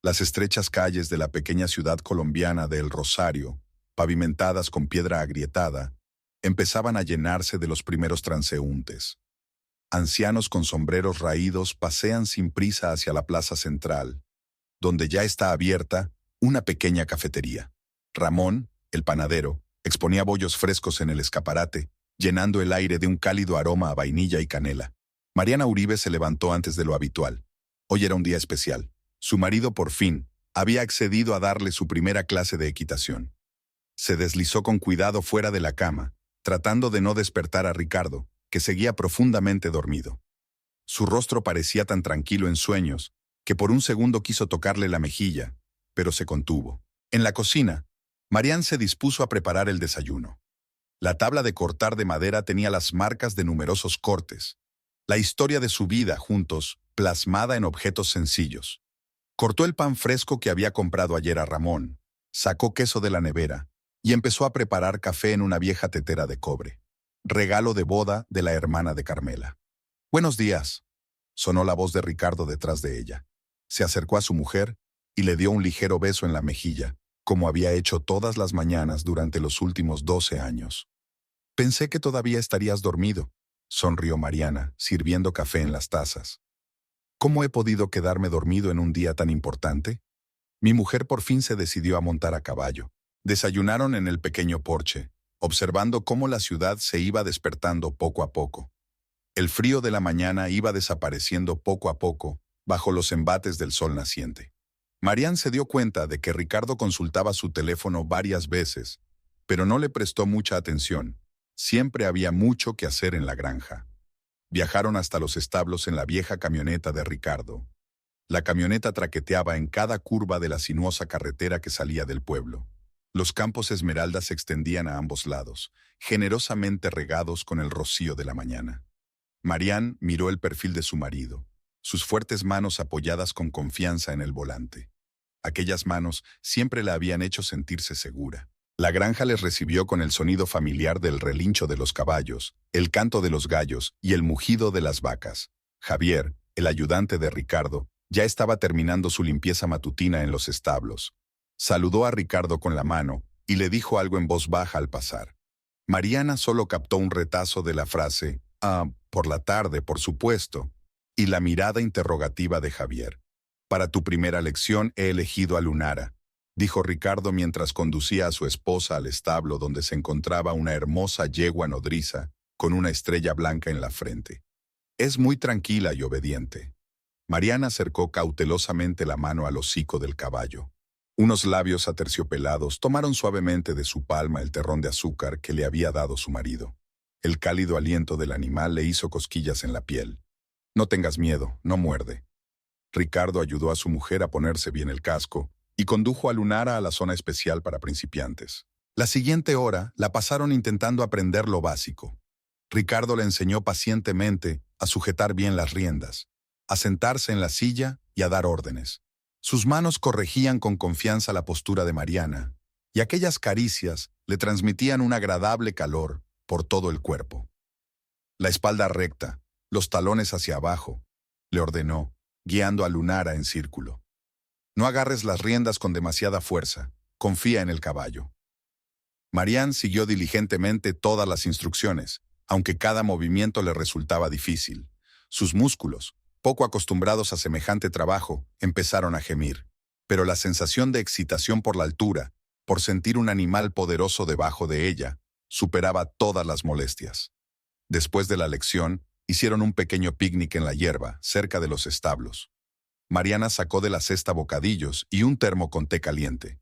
Las estrechas calles de la pequeña ciudad colombiana de El Rosario, pavimentadas con piedra agrietada, empezaban a llenarse de los primeros transeúntes. Ancianos con sombreros raídos pasean sin prisa hacia la plaza central, donde ya está abierta una pequeña cafetería. Ramón, el panadero, exponía bollos frescos en el escaparate, llenando el aire de un cálido aroma a vainilla y canela. Mariana Uribe se levantó antes de lo habitual. Hoy era un día especial. Su marido, por fin, había accedido a darle su primera clase de equitación. Se deslizó con cuidado fuera de la cama, tratando de no despertar a Ricardo, que seguía profundamente dormido. Su rostro parecía tan tranquilo en sueños, que por un segundo quiso tocarle la mejilla, pero se contuvo. En la cocina, Marián se dispuso a preparar el desayuno. La tabla de cortar de madera tenía las marcas de numerosos cortes, la historia de su vida juntos, plasmada en objetos sencillos. Cortó el pan fresco que había comprado ayer a Ramón, sacó queso de la nevera y empezó a preparar café en una vieja tetera de cobre. Regalo de boda de la hermana de Carmela. «Buenos días», sonó la voz de Ricardo detrás de ella. Se acercó a su mujer y le dio un ligero beso en la mejilla, como había hecho todas las mañanas durante los últimos 12 años. «Pensé que todavía estarías dormido», sonrió Mariana, sirviendo café en las tazas. «¿Cómo he podido quedarme dormido en un día tan importante?» Mi mujer por fin se decidió a montar a caballo. Desayunaron en el pequeño porche, observando cómo la ciudad se iba despertando poco a poco. El frío de la mañana iba desapareciendo poco a poco bajo los embates del sol naciente. Marián se dio cuenta de que Ricardo consultaba su teléfono varias veces, pero no le prestó mucha atención. Siempre había mucho que hacer en la granja. Viajaron hasta los establos en la vieja camioneta de Ricardo. La camioneta traqueteaba en cada curva de la sinuosa carretera que salía del pueblo. Los campos esmeraldas se extendían a ambos lados, generosamente regados con el rocío de la mañana. Marián miró el perfil de su marido, sus fuertes manos apoyadas con confianza en el volante. Aquellas manos siempre la habían hecho sentirse segura. La granja les recibió con el sonido familiar del relincho de los caballos, el canto de los gallos y el mugido de las vacas. Javier, el ayudante de Ricardo, ya estaba terminando su limpieza matutina en los establos. Saludó a Ricardo con la mano y le dijo algo en voz baja al pasar. Mariana solo captó un retazo de la frase, por la tarde, por supuesto, y la mirada interrogativa de Javier. «Para tu primera lección he elegido a Lunara», dijo Ricardo mientras conducía a su esposa al establo donde se encontraba una hermosa yegua nodriza con una estrella blanca en la frente. «Es muy tranquila y obediente». Mariana acercó cautelosamente la mano al hocico del caballo. Unos labios aterciopelados tomaron suavemente de su palma el terrón de azúcar que le había dado su marido. El cálido aliento del animal le hizo cosquillas en la piel. «No tengas miedo, no muerde». Ricardo ayudó a su mujer a ponerse bien el casco y condujo a Lunara a la zona especial para principiantes. La siguiente hora la pasaron intentando aprender lo básico. Ricardo le enseñó pacientemente a sujetar bien las riendas, a sentarse en la silla y a dar órdenes. Sus manos corregían con confianza la postura de Mariana, y aquellas caricias le transmitían un agradable calor por todo el cuerpo. «La espalda recta, los talones hacia abajo», le ordenó, guiando a Lunara en círculo. «No agarres las riendas con demasiada fuerza, confía en el caballo». Marián siguió diligentemente todas las instrucciones, aunque cada movimiento le resultaba difícil. Sus músculos, poco acostumbrados a semejante trabajo, empezaron a gemir. Pero la sensación de excitación por la altura, por sentir un animal poderoso debajo de ella, superaba todas las molestias. Después de la lección, hicieron un pequeño picnic en la hierba, cerca de los establos. Mariana sacó de la cesta bocadillos y un termo con té caliente.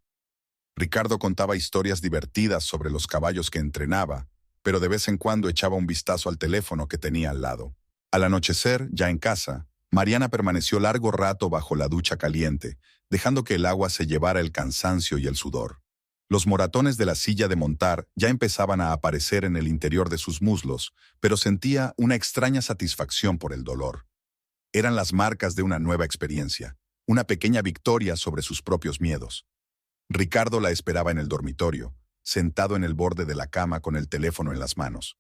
Ricardo contaba historias divertidas sobre los caballos que entrenaba, pero de vez en cuando echaba un vistazo al teléfono que tenía al lado. Al anochecer, ya en casa, Mariana permaneció largo rato bajo la ducha caliente, dejando que el agua se llevara el cansancio y el sudor. Los moratones de la silla de montar ya empezaban a aparecer en el interior de sus muslos, pero sentía una extraña satisfacción por el dolor. Eran las marcas de una nueva experiencia, una pequeña victoria sobre sus propios miedos. Ricardo la esperaba en el dormitorio, sentado en el borde de la cama con el teléfono en las manos.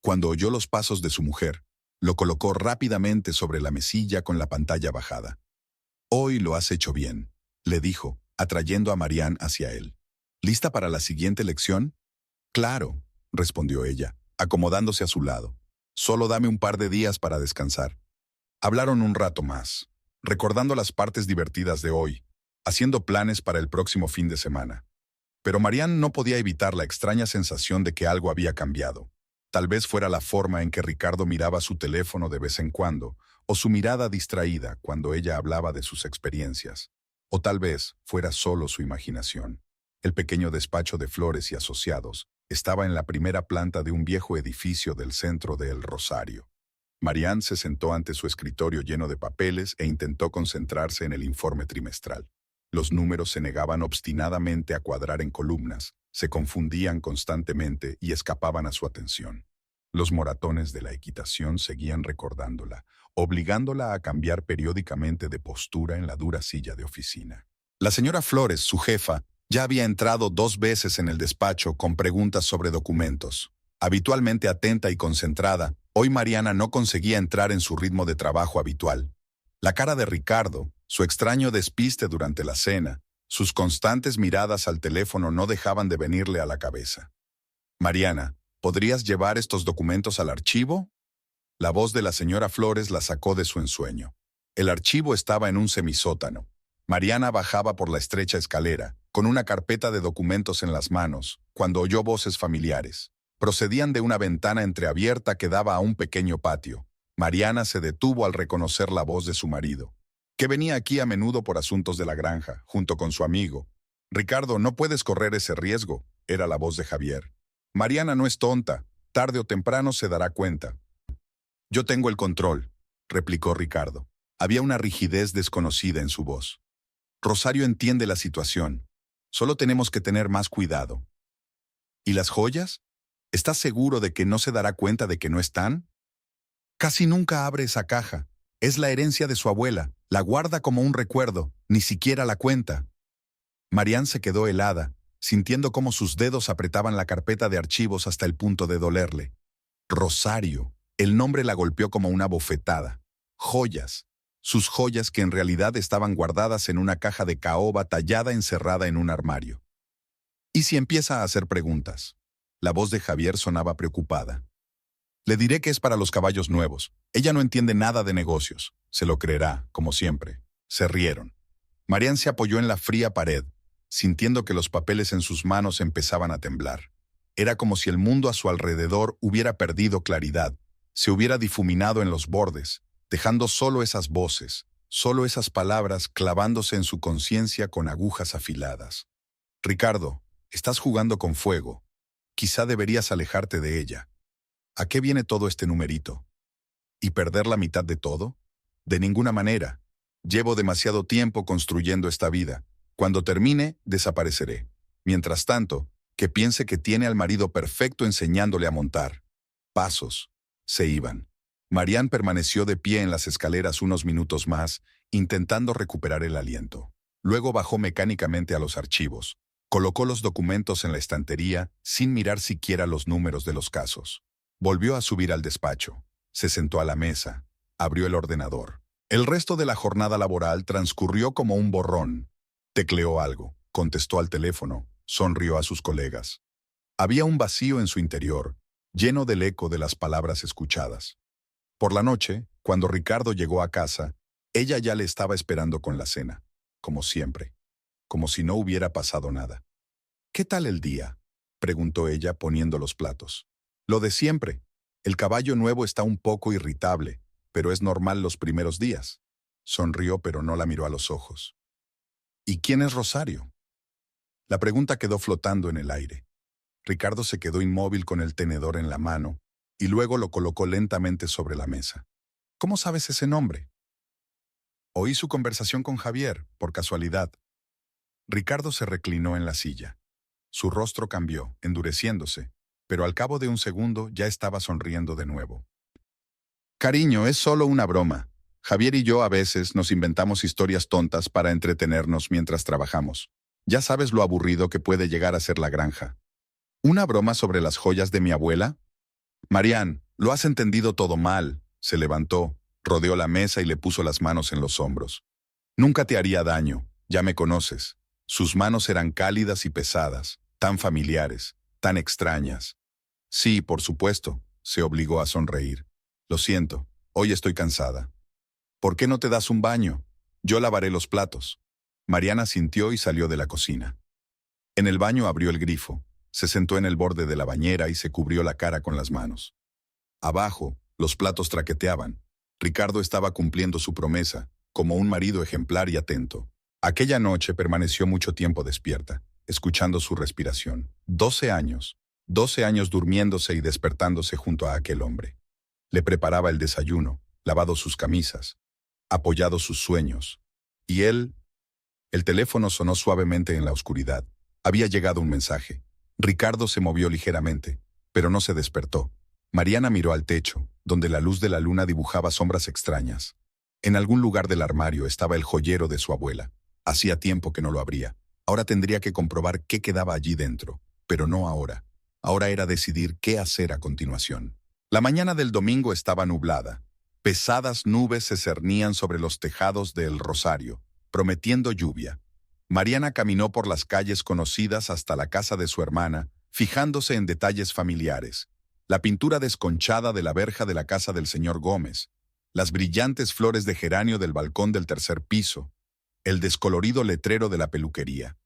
Cuando oyó los pasos de su mujer, lo colocó rápidamente sobre la mesilla con la pantalla bajada. «Hoy lo has hecho bien», le dijo, atrayendo a Marianne hacia él. ¿Lista para la siguiente lección? Claro, respondió ella, acomodándose a su lado. Solo dame un par de días para descansar. Hablaron un rato más, recordando las partes divertidas de hoy, haciendo planes para el próximo fin de semana. Pero Marianne no podía evitar la extraña sensación de que algo había cambiado. Tal vez fuera la forma en que Ricardo miraba su teléfono de vez en cuando, o su mirada distraída cuando ella hablaba de sus experiencias. O tal vez fuera solo su imaginación. El pequeño despacho de Flores y Asociados estaba en la primera planta de un viejo edificio del centro de El Rosario. Marianne se sentó ante su escritorio lleno de papeles e intentó concentrarse en el informe trimestral. Los números se negaban obstinadamente a cuadrar en columnas, se confundían constantemente y escapaban a su atención. Los moratones de la equitación seguían recordándola, obligándola a cambiar periódicamente de postura en la dura silla de oficina. La señora Flores, su jefa, ya había entrado 2 veces en el despacho con preguntas sobre documentos. Habitualmente atenta y concentrada, hoy Mariana no conseguía entrar en su ritmo de trabajo habitual. La cara de Ricardo, su extraño despiste durante la cena, sus constantes miradas al teléfono no dejaban de venirle a la cabeza. «Mariana, ¿podrías llevar estos documentos al archivo?». La voz de la señora Flores la sacó de su ensueño. El archivo estaba en un semisótano. Mariana bajaba por la estrecha escalera, con una carpeta de documentos en las manos, cuando oyó voces familiares. Procedían de una ventana entreabierta que daba a un pequeño patio. Mariana se detuvo al reconocer la voz de su marido, que venía aquí a menudo por asuntos de la granja, junto con su amigo. «Ricardo, no puedes correr ese riesgo», era la voz de Javier. «Mariana no es tonta, tarde o temprano se dará cuenta». «Yo tengo el control», replicó Ricardo. Había una rigidez desconocida en su voz. «Rosario entiende la situación. Solo tenemos que tener más cuidado». «¿Y las joyas? ¿Estás seguro de que no se dará cuenta de que no están?». «Casi nunca abre esa caja. Es la herencia de su abuela. La guarda como un recuerdo. Ni siquiera la cuenta». Marianne se quedó helada, sintiendo cómo sus dedos apretaban la carpeta de archivos hasta el punto de dolerle. Rosario. El nombre la golpeó como una bofetada. Joyas. Sus joyas que en realidad estaban guardadas en una caja de caoba tallada encerrada en un armario. ¿Y si empieza a hacer preguntas? La voz de Javier sonaba preocupada. «Le diré que es para los caballos nuevos. Ella no entiende nada de negocios. Se lo creerá, como siempre». Se rieron. Marianne se apoyó en la fría pared, sintiendo que los papeles en sus manos empezaban a temblar. Era como si el mundo a su alrededor hubiera perdido claridad, se hubiera difuminado en los bordes, dejando solo esas voces, solo esas palabras clavándose en su conciencia con agujas afiladas. «Ricardo, estás jugando con fuego. Quizá deberías alejarte de ella. ¿A qué viene todo este numerito? ¿Y perder la mitad de todo? De ninguna manera. Llevo demasiado tiempo construyendo esta vida. Cuando termine, desapareceré. Mientras tanto, que piense que tiene al marido perfecto enseñándole a montar». Pasos. Se iban. Marianne permaneció de pie en las escaleras unos minutos más, intentando recuperar el aliento. Luego bajó mecánicamente a los archivos. Colocó los documentos en la estantería, sin mirar siquiera los números de los casos. Volvió a subir al despacho. Se sentó a la mesa. Abrió el ordenador. El resto de la jornada laboral transcurrió como un borrón. Tecleó algo, contestó al teléfono, sonrió a sus colegas. Había un vacío en su interior, lleno del eco de las palabras escuchadas. Por la noche, cuando Ricardo llegó a casa, ella ya le estaba esperando con la cena, como siempre, como si no hubiera pasado nada. «¿Qué tal el día?», preguntó ella poniendo los platos. «Lo de siempre. El caballo nuevo está un poco irritable, pero es normal los primeros días». Sonrió, pero no la miró a los ojos. «¿Y quién es Rosario?». La pregunta quedó flotando en el aire. Ricardo se quedó inmóvil con el tenedor en la mano y luego lo colocó lentamente sobre la mesa. «¿Cómo sabes ese nombre?». «Oí su conversación con Javier, por casualidad». Ricardo se reclinó en la silla. Su rostro cambió, endureciéndose, pero al cabo de un segundo ya estaba sonriendo de nuevo. «Cariño, es solo una broma. Javier y yo a veces nos inventamos historias tontas para entretenernos mientras trabajamos. Ya sabes lo aburrido que puede llegar a ser la granja». «¿Una broma sobre las joyas de mi abuela?». «Marianne, lo has entendido todo mal». Se levantó, rodeó la mesa y le puso las manos en los hombros. «Nunca te haría daño. Ya me conoces. Sus manos eran cálidas y pesadas, tan familiares, tan extrañas. Sí, por supuesto, se obligó a sonreír. Lo siento, hoy estoy cansada. ¿Por qué no te das un baño? Yo lavaré los platos. Mariana sintió y salió de la cocina. En el baño abrió el grifo, se sentó en el borde de la bañera y se cubrió la cara con las manos. Abajo, los platos traqueteaban. Ricardo estaba cumpliendo su promesa, como un marido ejemplar y atento. Aquella noche permaneció mucho tiempo despierta, escuchando su respiración. 12 años. 12 años durmiéndose y despertándose junto a aquel hombre. Le preparaba el desayuno, lavado sus camisas, apoyado sus sueños. Y él... El teléfono sonó suavemente en la oscuridad. Había llegado un mensaje. Ricardo se movió ligeramente, pero no se despertó. Mariana miró al techo, donde la luz de la luna dibujaba sombras extrañas. En algún lugar del armario estaba el joyero de su abuela. Hacía tiempo que no lo abría. Ahora tendría que comprobar qué quedaba allí dentro, pero no ahora. Ahora era decidir qué hacer a continuación. La mañana del domingo estaba nublada. Pesadas nubes se cernían sobre los tejados de El Rosario, prometiendo lluvia. Mariana caminó por las calles conocidas hasta la casa de su hermana, fijándose en detalles familiares. La pintura desconchada de la verja de la casa del señor Gómez, las brillantes flores de geranio del balcón del tercer piso, el descolorido letrero de la peluquería.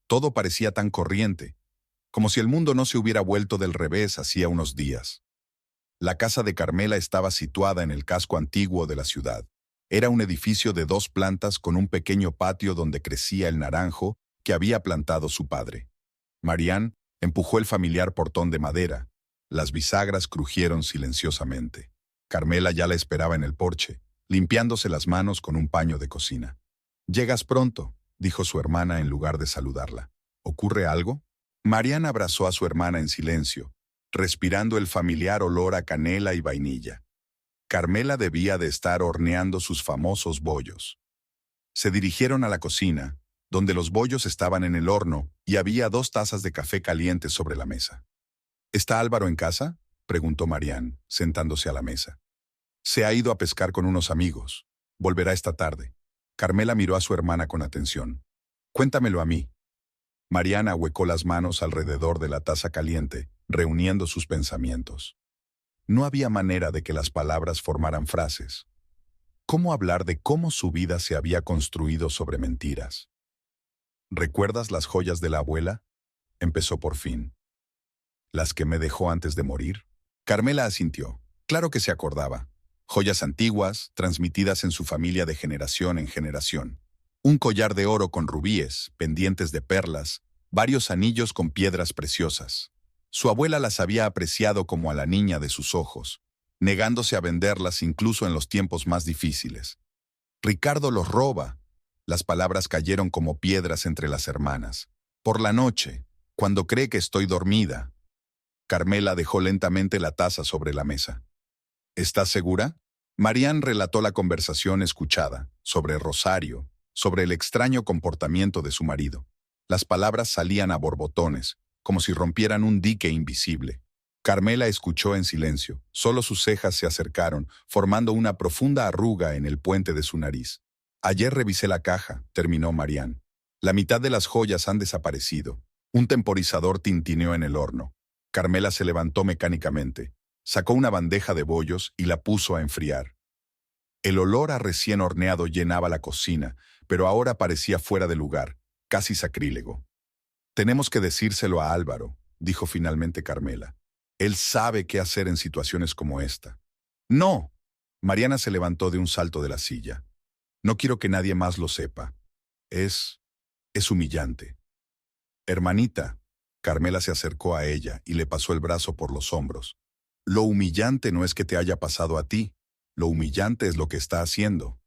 Todo parecía tan corriente, como si el mundo no se hubiera vuelto del revés hacía unos días. La casa de Carmela estaba situada en el casco antiguo de la ciudad. Era un edificio de 2 plantas con un pequeño patio donde crecía el naranjo que había plantado su padre. Marián empujó el familiar portón de madera. Las bisagras crujieron silenciosamente. Carmela ya la esperaba en el porche, limpiándose las manos con un paño de cocina. «Llegas pronto», dijo su hermana en lugar de saludarla. «¿Ocurre algo?» Marián abrazó a su hermana en silencio, respirando el familiar olor a canela y vainilla. Carmela debía de estar horneando sus famosos bollos. Se dirigieron a la cocina, donde los bollos estaban en el horno y había 2 tazas de café calientes sobre la mesa. «¿Está Álvaro en casa?», preguntó Marián, sentándose a la mesa. «Se ha ido a pescar con unos amigos. Volverá esta tarde». Carmela miró a su hermana con atención. «Cuéntamelo a mí». Marián ahuecó las manos alrededor de la taza caliente, reuniendo sus pensamientos. No había manera de que las palabras formaran frases. ¿Cómo hablar de cómo su vida se había construido sobre mentiras? «¿Recuerdas las joyas de la abuela?», empezó por fin. «¿Las que me dejó antes de morir?». Carmela asintió. Claro que se acordaba. Joyas antiguas, transmitidas en su familia de generación en generación. Un collar de oro con rubíes, pendientes de perlas, varios anillos con piedras preciosas. Su abuela las había apreciado como a la niña de sus ojos, negándose a venderlas incluso en los tiempos más difíciles. «Ricardo los roba». Las palabras cayeron como piedras entre las hermanas. «Por la noche, cuando cree que estoy dormida». Carmela dejó lentamente la taza sobre la mesa. «¿Estás segura?». Marián relató la conversación escuchada, sobre Rosario, sobre el extraño comportamiento de su marido. Las palabras salían a borbotones, como si rompieran un dique invisible. Carmela escuchó en silencio. Solo sus cejas se acercaron, formando una profunda arruga en el puente de su nariz. «Ayer revisé la caja», terminó Marián. «La mitad de las joyas han desaparecido». Un temporizador tintineó en el horno. Carmela se levantó mecánicamente, sacó una bandeja de bollos y la puso a enfriar. El olor a recién horneado llenaba la cocina, pero ahora parecía fuera de lugar, casi sacrílego. «Tenemos que decírselo a Álvaro», dijo finalmente Carmela. «Él sabe qué hacer en situaciones como esta». «No». Mariana se levantó de un salto de la silla. «No quiero que nadie más lo sepa. Es humillante». «Hermanita». Carmela se acercó a ella y le pasó el brazo por los hombros. «Lo humillante no es que te haya pasado a ti. Lo humillante es lo que está haciendo».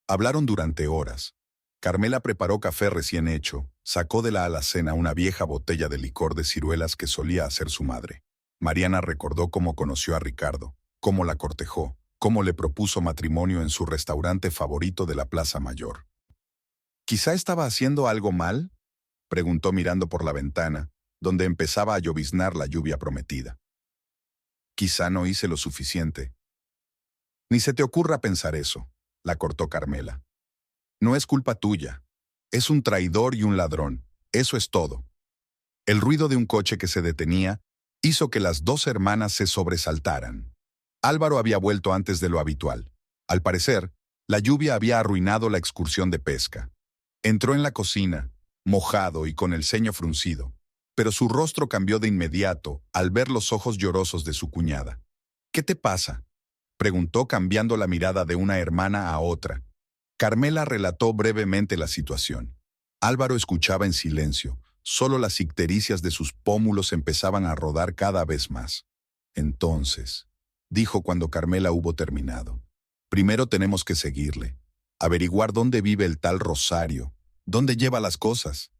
Hablaron durante horas. Carmela preparó café recién hecho, sacó de la alacena una vieja botella de licor de ciruelas que solía hacer su madre. Mariana recordó cómo conoció a Ricardo, cómo la cortejó, cómo le propuso matrimonio en su restaurante favorito de la Plaza Mayor. «¿Quizá estaba haciendo algo mal?», preguntó mirando por la ventana, donde empezaba a lloviznar la lluvia prometida. «Quizá no hice lo suficiente». «Ni se te ocurra pensar eso», la cortó Carmela. «No es culpa tuya. Es un traidor y un ladrón. Eso es todo. El ruido de un coche que se detenía hizo que las dos hermanas se sobresaltaran. Álvaro había vuelto antes de lo habitual. Al parecer, la lluvia había arruinado la excursión de pesca. Entró en la cocina, mojado y con el ceño fruncido, pero su rostro cambió de inmediato al ver los ojos llorosos de su cuñada. «¿Qué te pasa?», preguntó cambiando la mirada de una hermana a otra. Carmela relató brevemente la situación. Álvaro escuchaba en silencio. Solo las ictericias de sus pómulos empezaban a rodar cada vez más. «Entonces», dijo cuando Carmela hubo terminado, «primero tenemos que seguirle, averiguar dónde vive el tal Rosario, dónde lleva las cosas.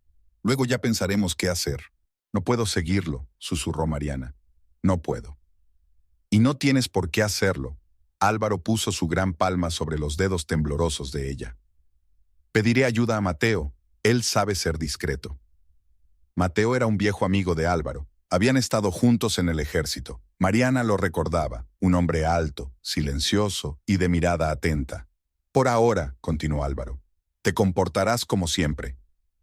Luego ya pensaremos qué hacer». «No puedo seguirlo», susurró Mariana. «No puedo». «Y no tienes por qué hacerlo». Álvaro puso su gran palma sobre los dedos temblorosos de ella. «Pediré ayuda a Mateo. Él sabe ser discreto». Mateo era un viejo amigo de Álvaro. Habían estado juntos en el ejército. Mariana lo recordaba, un hombre alto, silencioso y de mirada atenta. «Por ahora», continuó Álvaro, «te comportarás como siempre.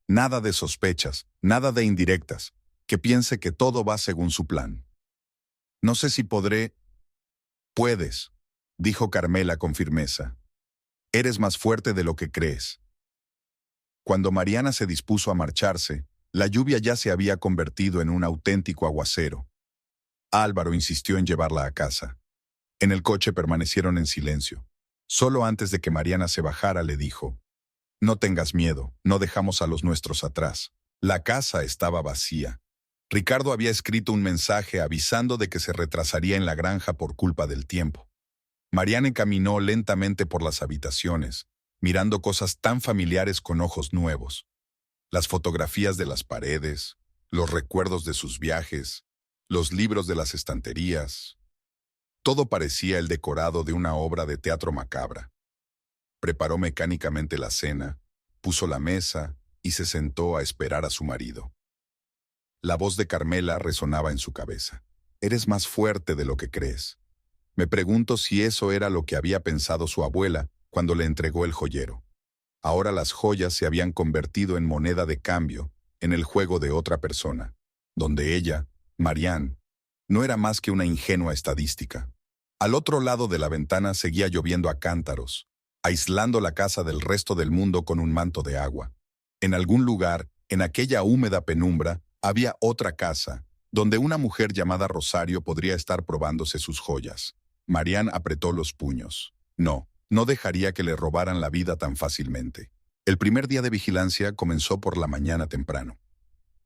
Nada de sospechas, nada de indirectas. Que piense que todo va según su plan». «No sé si podré». «Puedes», dijo Carmela con firmeza. «Eres más fuerte de lo que crees». Cuando Mariana se dispuso a marcharse, la lluvia ya se había convertido en un auténtico aguacero. Álvaro insistió en llevarla a casa. En el coche permanecieron en silencio. Solo antes de que Mariana se bajara le dijo: «No tengas miedo, no dejamos a los nuestros atrás». La casa estaba vacía. Ricardo había escrito un mensaje avisando de que se retrasaría en la granja por culpa del tiempo. Mariana caminó lentamente por las habitaciones, mirando cosas tan familiares con ojos nuevos. Las fotografías de las paredes, los recuerdos de sus viajes, los libros de las estanterías. Todo parecía el decorado de una obra de teatro macabra. Preparó mecánicamente la cena, puso la mesa y se sentó a esperar a su marido. La voz de Carmela resonaba en su cabeza. «Eres más fuerte de lo que crees». Me pregunto si eso era lo que había pensado su abuela cuando le entregó el joyero. Ahora las joyas se habían convertido en moneda de cambio en el juego de otra persona, donde ella, Marianne, no era más que una ingenua estadística. Al otro lado de la ventana seguía lloviendo a cántaros, aislando la casa del resto del mundo con un manto de agua. En algún lugar, en aquella húmeda penumbra, había otra casa, donde una mujer llamada Rosario podría estar probándose sus joyas. Marianne apretó los puños. No dejaría que le robaran la vida tan fácilmente. El primer día de vigilancia comenzó por la mañana temprano.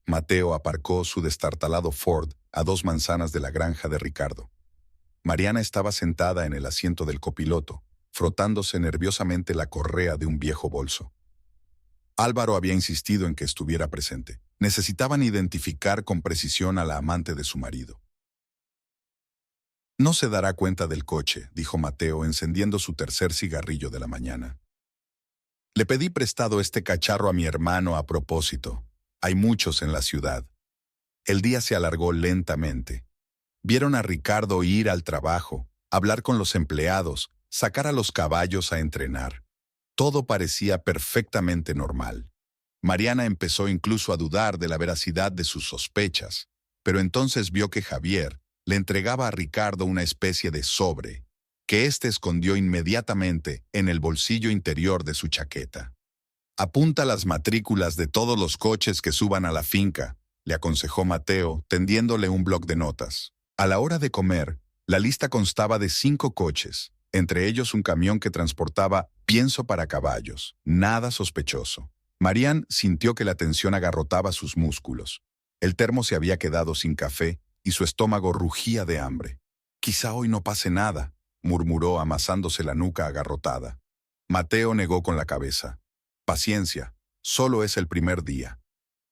Mateo aparcó su destartalado Ford a 2 manzanas de la granja de Ricardo. Mariana estaba sentada en el asiento del copiloto, frotándose nerviosamente la correa de un viejo bolso. Álvaro había insistido en que estuviera presente. Necesitaban identificar con precisión a la amante de su marido. «No se dará cuenta del coche», dijo Mateo, encendiendo su tercer cigarrillo de la mañana. «Le pedí prestado este cacharro a mi hermano a propósito. Hay muchos en la ciudad». El día se alargó lentamente. Vieron a Ricardo ir al trabajo, hablar con los empleados, sacar a los caballos a entrenar. Todo parecía perfectamente normal. Mariana empezó incluso a dudar de la veracidad de sus sospechas, pero entonces vio que Javier le entregaba a Ricardo una especie de sobre, que éste escondió inmediatamente en el bolsillo interior de su chaqueta. «Apunta las matrículas de todos los coches que suban a la finca», le aconsejó Mateo, tendiéndole un bloc de notas. A la hora de comer, la lista constaba de 5 coches, entre ellos un camión que transportaba pienso para caballos. Nada sospechoso. Marianne sintió que la tensión agarrotaba sus músculos. El termo se había quedado sin café y su estómago rugía de hambre. «Quizá hoy no pase nada», murmuró amasándose la nuca agarrotada. Mateo negó con la cabeza. «Paciencia, solo es el primer día».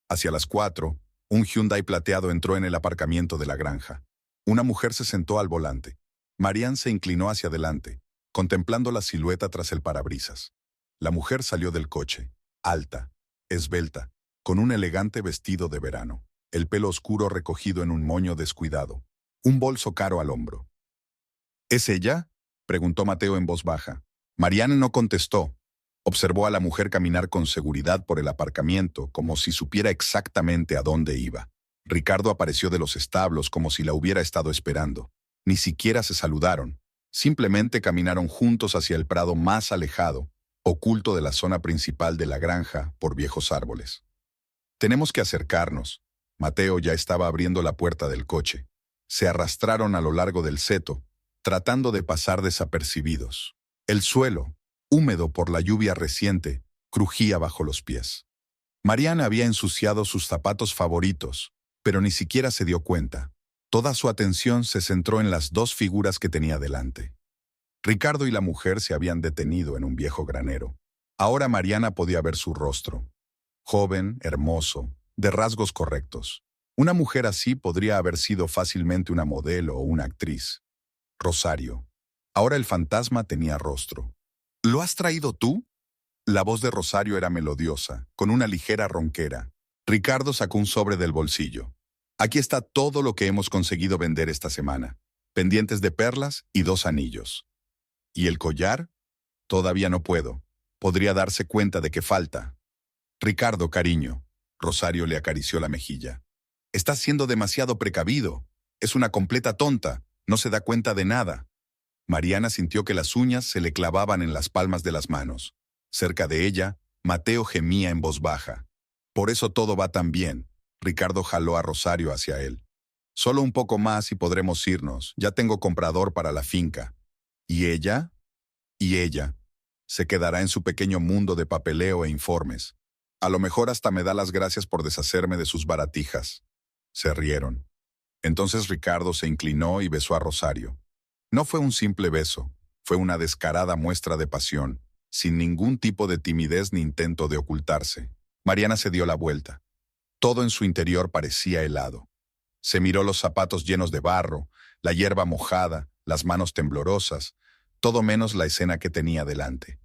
Hacia las 4, un Hyundai plateado entró en el aparcamiento de la granja. Una mujer se sentó al volante. Marianne se inclinó hacia adelante, contemplando la silueta tras el parabrisas. La mujer salió del coche, alta, esbelta, con un elegante vestido de verano, el pelo oscuro recogido en un moño descuidado, un bolso caro al hombro. «¿Es ella?», preguntó Mateo en voz baja. Marianne no contestó. Observó a la mujer caminar con seguridad por el aparcamiento, como si supiera exactamente a dónde iba. Ricardo apareció de los establos como si la hubiera estado esperando. Ni siquiera se saludaron. Simplemente caminaron juntos hacia el prado más alejado, oculto de la zona principal de la granja por viejos árboles. Tenemos que acercarnos. Mateo ya estaba abriendo la puerta del coche. Se arrastraron a lo largo del seto, tratando de pasar desapercibidos. El suelo, húmedo por la lluvia reciente, crujía bajo los pies. Mariana había ensuciado sus zapatos favoritos, pero ni siquiera se dio cuenta. Toda su atención se centró en las dos figuras que tenía delante. Ricardo y la mujer se habían detenido en un viejo granero. Ahora Mariana podía ver su rostro. Joven, hermoso, de rasgos correctos. Una mujer así podría haber sido fácilmente una modelo o una actriz. Rosario. Ahora el fantasma tenía rostro. ¿Lo has traído tú? La voz de Rosario era melodiosa, con una ligera ronquera. Ricardo sacó un sobre del bolsillo. Aquí está todo lo que hemos conseguido vender esta semana. Pendientes de perlas y 2 anillos. ¿Y el collar? Todavía no puedo. Podría darse cuenta de que falta. Ricardo, cariño. Rosario le acarició la mejilla. Estás siendo demasiado precavido. Es una completa tonta. No se da cuenta de nada. Mariana sintió que las uñas se le clavaban en las palmas de las manos. Cerca de ella, Mateo gemía en voz baja. Por eso todo va tan bien. Ricardo jaló a Rosario hacia él. Solo un poco más y podremos irnos. Ya tengo comprador para la finca. ¿Y ella? ¿Y ella? Se quedará en su pequeño mundo de papeleo e informes. A lo mejor hasta me da las gracias por deshacerme de sus baratijas. Se rieron. Entonces Ricardo se inclinó y besó a Rosario. No fue un simple beso, fue una descarada muestra de pasión, sin ningún tipo de timidez ni intento de ocultarse. Mariana se dio la vuelta. Todo en su interior parecía helado. Se miró los zapatos llenos de barro, la hierba mojada, las manos temblorosas, todo menos la escena que tenía delante.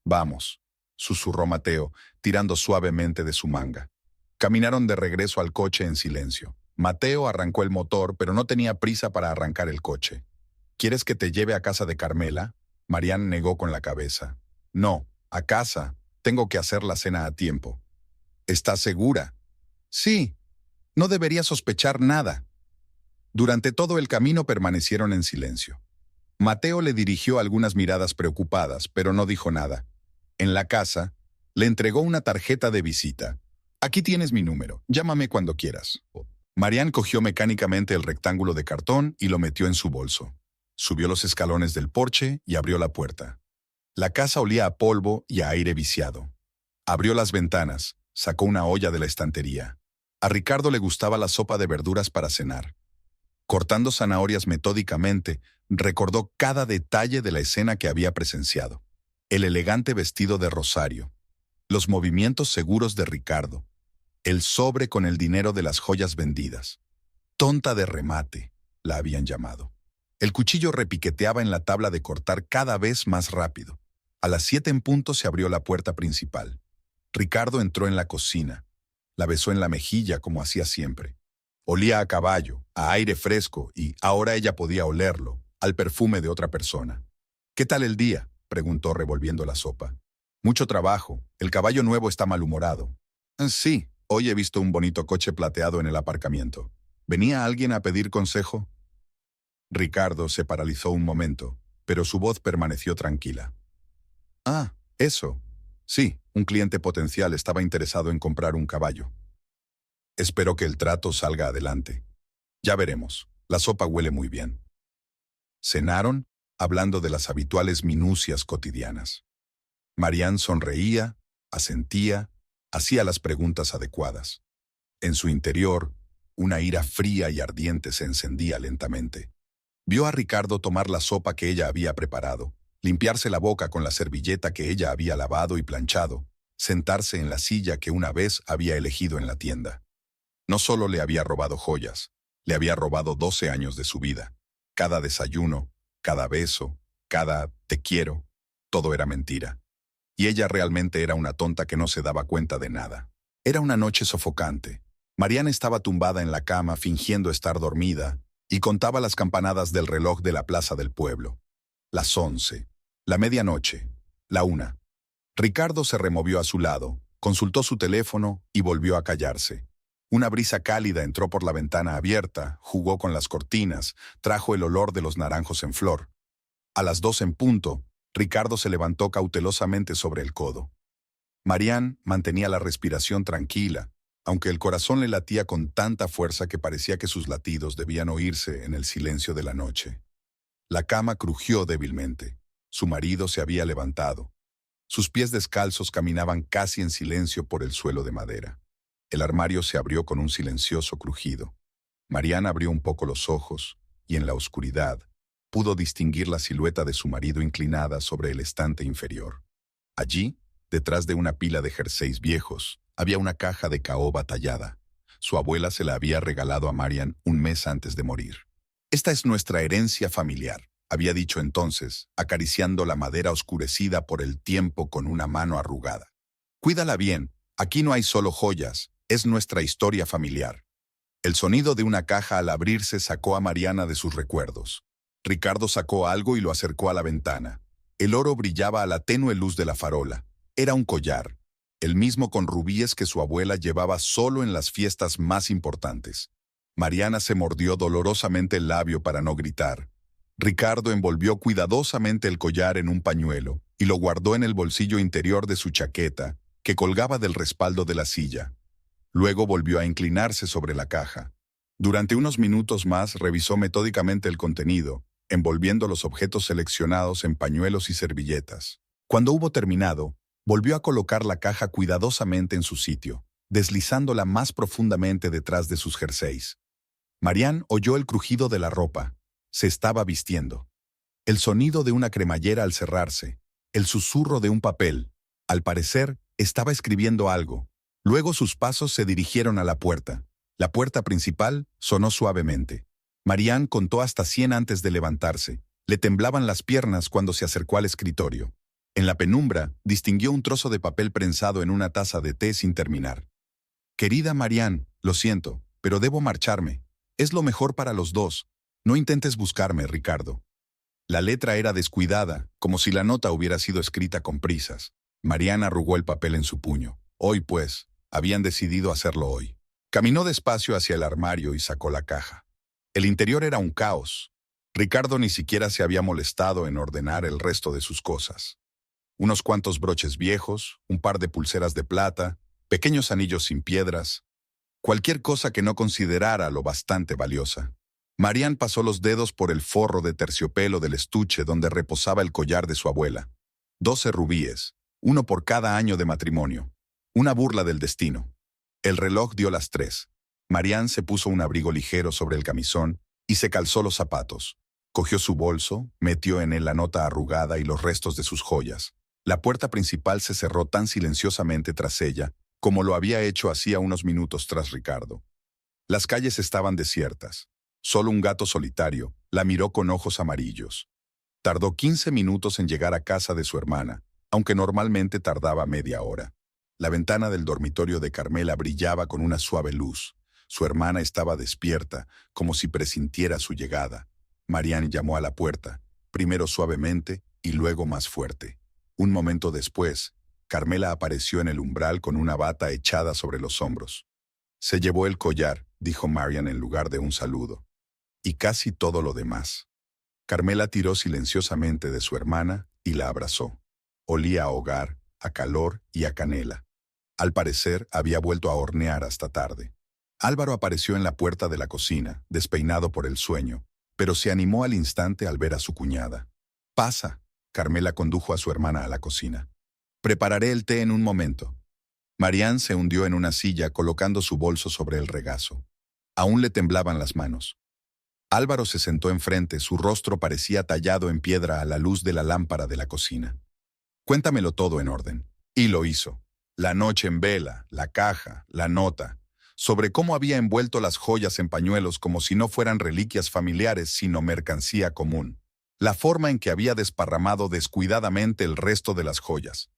«Vamos», susurró Mateo, tirando suavemente de su manga. Caminaron de regreso al coche en silencio. Mateo arrancó el motor, pero no tenía prisa para arrancar el coche. «¿Quieres que te lleve a casa de Carmela?» Mariana negó con la cabeza. «No, a casa. Tengo que hacer la cena a tiempo». «¿Estás segura?» «Sí. No debería sospechar nada». Durante todo el camino permanecieron en silencio. Mateo le dirigió algunas miradas preocupadas, pero no dijo nada. En la casa, le entregó una tarjeta de visita. «Aquí tienes mi número. Llámame cuando quieras». Mariana cogió mecánicamente el rectángulo de cartón y lo metió en su bolso. Subió los escalones del porche y abrió la puerta. La casa olía a polvo y a aire viciado. Abrió las ventanas, sacó una olla de la estantería. A Ricardo le gustaba la sopa de verduras para cenar. Cortando zanahorias metódicamente, recordó cada detalle de la escena que había presenciado. El elegante vestido de Rosario, los movimientos seguros de Ricardo, el sobre con el dinero de las joyas vendidas. Tonta de remate, la habían llamado. El cuchillo repiqueteaba en la tabla de cortar cada vez más rápido. A las 7 en punto se abrió la puerta principal. Ricardo entró en la cocina. La besó en la mejilla como hacía siempre. Olía a caballo, a aire fresco y, ahora ella podía olerlo, al perfume de otra persona. «¿Qué tal el día?», preguntó revolviendo la sopa. «Mucho trabajo. El caballo nuevo está malhumorado». «Sí, hoy he visto un bonito coche plateado en el aparcamiento. ¿Venía alguien a pedir consejo?» Ricardo se paralizó un momento, pero su voz permaneció tranquila. «Ah, eso. Sí, un cliente potencial estaba interesado en comprar un caballo. Espero que el trato salga adelante. Ya veremos. La sopa huele muy bien». Cenaron, hablando de las habituales minucias cotidianas. Mariana sonreía, asentía, hacía las preguntas adecuadas. En su interior, una ira fría y ardiente se encendía lentamente. Vio a Ricardo tomar la sopa que ella había preparado, limpiarse la boca con la servilleta que ella había lavado y planchado, sentarse en la silla que una vez había elegido en la tienda. No solo le había robado joyas, le había robado 12 años de su vida. Cada desayuno, cada beso, cada «te quiero», todo era mentira. Y ella realmente era una tonta que no se daba cuenta de nada. Era una noche sofocante. Mariana estaba tumbada en la cama fingiendo estar dormida y contaba las campanadas del reloj de la plaza del pueblo. Las 11, la medianoche, la 1. Ricardo se removió a su lado, consultó su teléfono y volvió a callarse. Una brisa cálida entró por la ventana abierta, jugó con las cortinas, trajo el olor de los naranjos en flor. A las 2 en punto, Ricardo se levantó cautelosamente sobre el codo. Marianne mantenía la respiración tranquila, aunque el corazón le latía con tanta fuerza que parecía que sus latidos debían oírse en el silencio de la noche. La cama crujió débilmente. Su marido se había levantado. Sus pies descalzos caminaban casi en silencio por el suelo de madera. El armario se abrió con un silencioso crujido. Marianne abrió un poco los ojos y en la oscuridad pudo distinguir la silueta de su marido inclinada sobre el estante inferior. Allí, detrás de una pila de jerseys viejos, había una caja de caoba tallada. Su abuela se la había regalado a Marianne un mes antes de morir. «Esta es nuestra herencia familiar», había dicho entonces, acariciando la madera oscurecida por el tiempo con una mano arrugada. «Cuídala bien, aquí no hay solo joyas, es nuestra historia familiar». El sonido de una caja al abrirse sacó a Mariana de sus recuerdos. Ricardo sacó algo y lo acercó a la ventana. El oro brillaba a la tenue luz de la farola. Era un collar, el mismo con rubíes que su abuela llevaba solo en las fiestas más importantes. Mariana se mordió dolorosamente el labio para no gritar. Ricardo envolvió cuidadosamente el collar en un pañuelo y lo guardó en el bolsillo interior de su chaqueta, que colgaba del respaldo de la silla. Luego volvió a inclinarse sobre la caja. Durante unos minutos más revisó metódicamente el contenido, envolviendo los objetos seleccionados en pañuelos y servilletas. Cuando hubo terminado, volvió a colocar la caja cuidadosamente en su sitio, deslizándola más profundamente detrás de sus jerseys. Marianne oyó el crujido de la ropa. Se estaba vistiendo. El sonido de una cremallera al cerrarse, el susurro de un papel. Al parecer, estaba escribiendo algo. Luego sus pasos se dirigieron a la puerta. La puerta principal sonó suavemente. Marianne contó hasta 100 antes de levantarse. Le temblaban las piernas cuando se acercó al escritorio. En la penumbra, distinguió un trozo de papel prensado en una taza de té sin terminar. «Querida Marianne, lo siento, pero debo marcharme. Es lo mejor para los dos. No intentes buscarme, Ricardo». La letra era descuidada, como si la nota hubiera sido escrita con prisas. Marianne arrugó el papel en su puño. Hoy, pues, habían decidido hacerlo hoy. Caminó despacio hacia el armario y sacó la caja. El interior era un caos. Ricardo ni siquiera se había molestado en ordenar el resto de sus cosas. Unos cuantos broches viejos, un par de pulseras de plata, pequeños anillos sin piedras, cualquier cosa que no considerara lo bastante valiosa. Marianne pasó los dedos por el forro de terciopelo del estuche donde reposaba el collar de su abuela. 12 rubíes, uno por cada año de matrimonio. Una burla del destino. El reloj dio las 3. Marianne se puso un abrigo ligero sobre el camisón y se calzó los zapatos. Cogió su bolso, metió en él la nota arrugada y los restos de sus joyas. La puerta principal se cerró tan silenciosamente tras ella como lo había hecho hacía unos minutos tras Ricardo. Las calles estaban desiertas. Solo un gato solitario la miró con ojos amarillos. Tardó 15 minutos en llegar a casa de su hermana, aunque normalmente tardaba media hora. La ventana del dormitorio de Carmela brillaba con una suave luz. Su hermana estaba despierta, como si presintiera su llegada. Marianne llamó a la puerta, primero suavemente y luego más fuerte. Un momento después, Carmela apareció en el umbral con una bata echada sobre los hombros. «Se llevó el collar», dijo Marianne en lugar de un saludo. «Y casi todo lo demás». Carmela tiró silenciosamente de su hermana y la abrazó. Olía a hogar, a calor y a canela. Al parecer, había vuelto a hornear hasta tarde. Álvaro apareció en la puerta de la cocina, despeinado por el sueño, pero se animó al instante al ver a su cuñada. «Pasa», Carmela condujo a su hermana a la cocina. «Prepararé el té en un momento». Marianne se hundió en una silla colocando su bolso sobre el regazo. Aún le temblaban las manos. Álvaro se sentó enfrente, su rostro parecía tallado en piedra a la luz de la lámpara de la cocina. «Cuéntamelo todo en orden». Y lo hizo. La noche en vela, la caja, la nota, sobre cómo había envuelto las joyas en pañuelos como si no fueran reliquias familiares sino mercancía común. La forma en que había desparramado descuidadamente el resto de las joyas.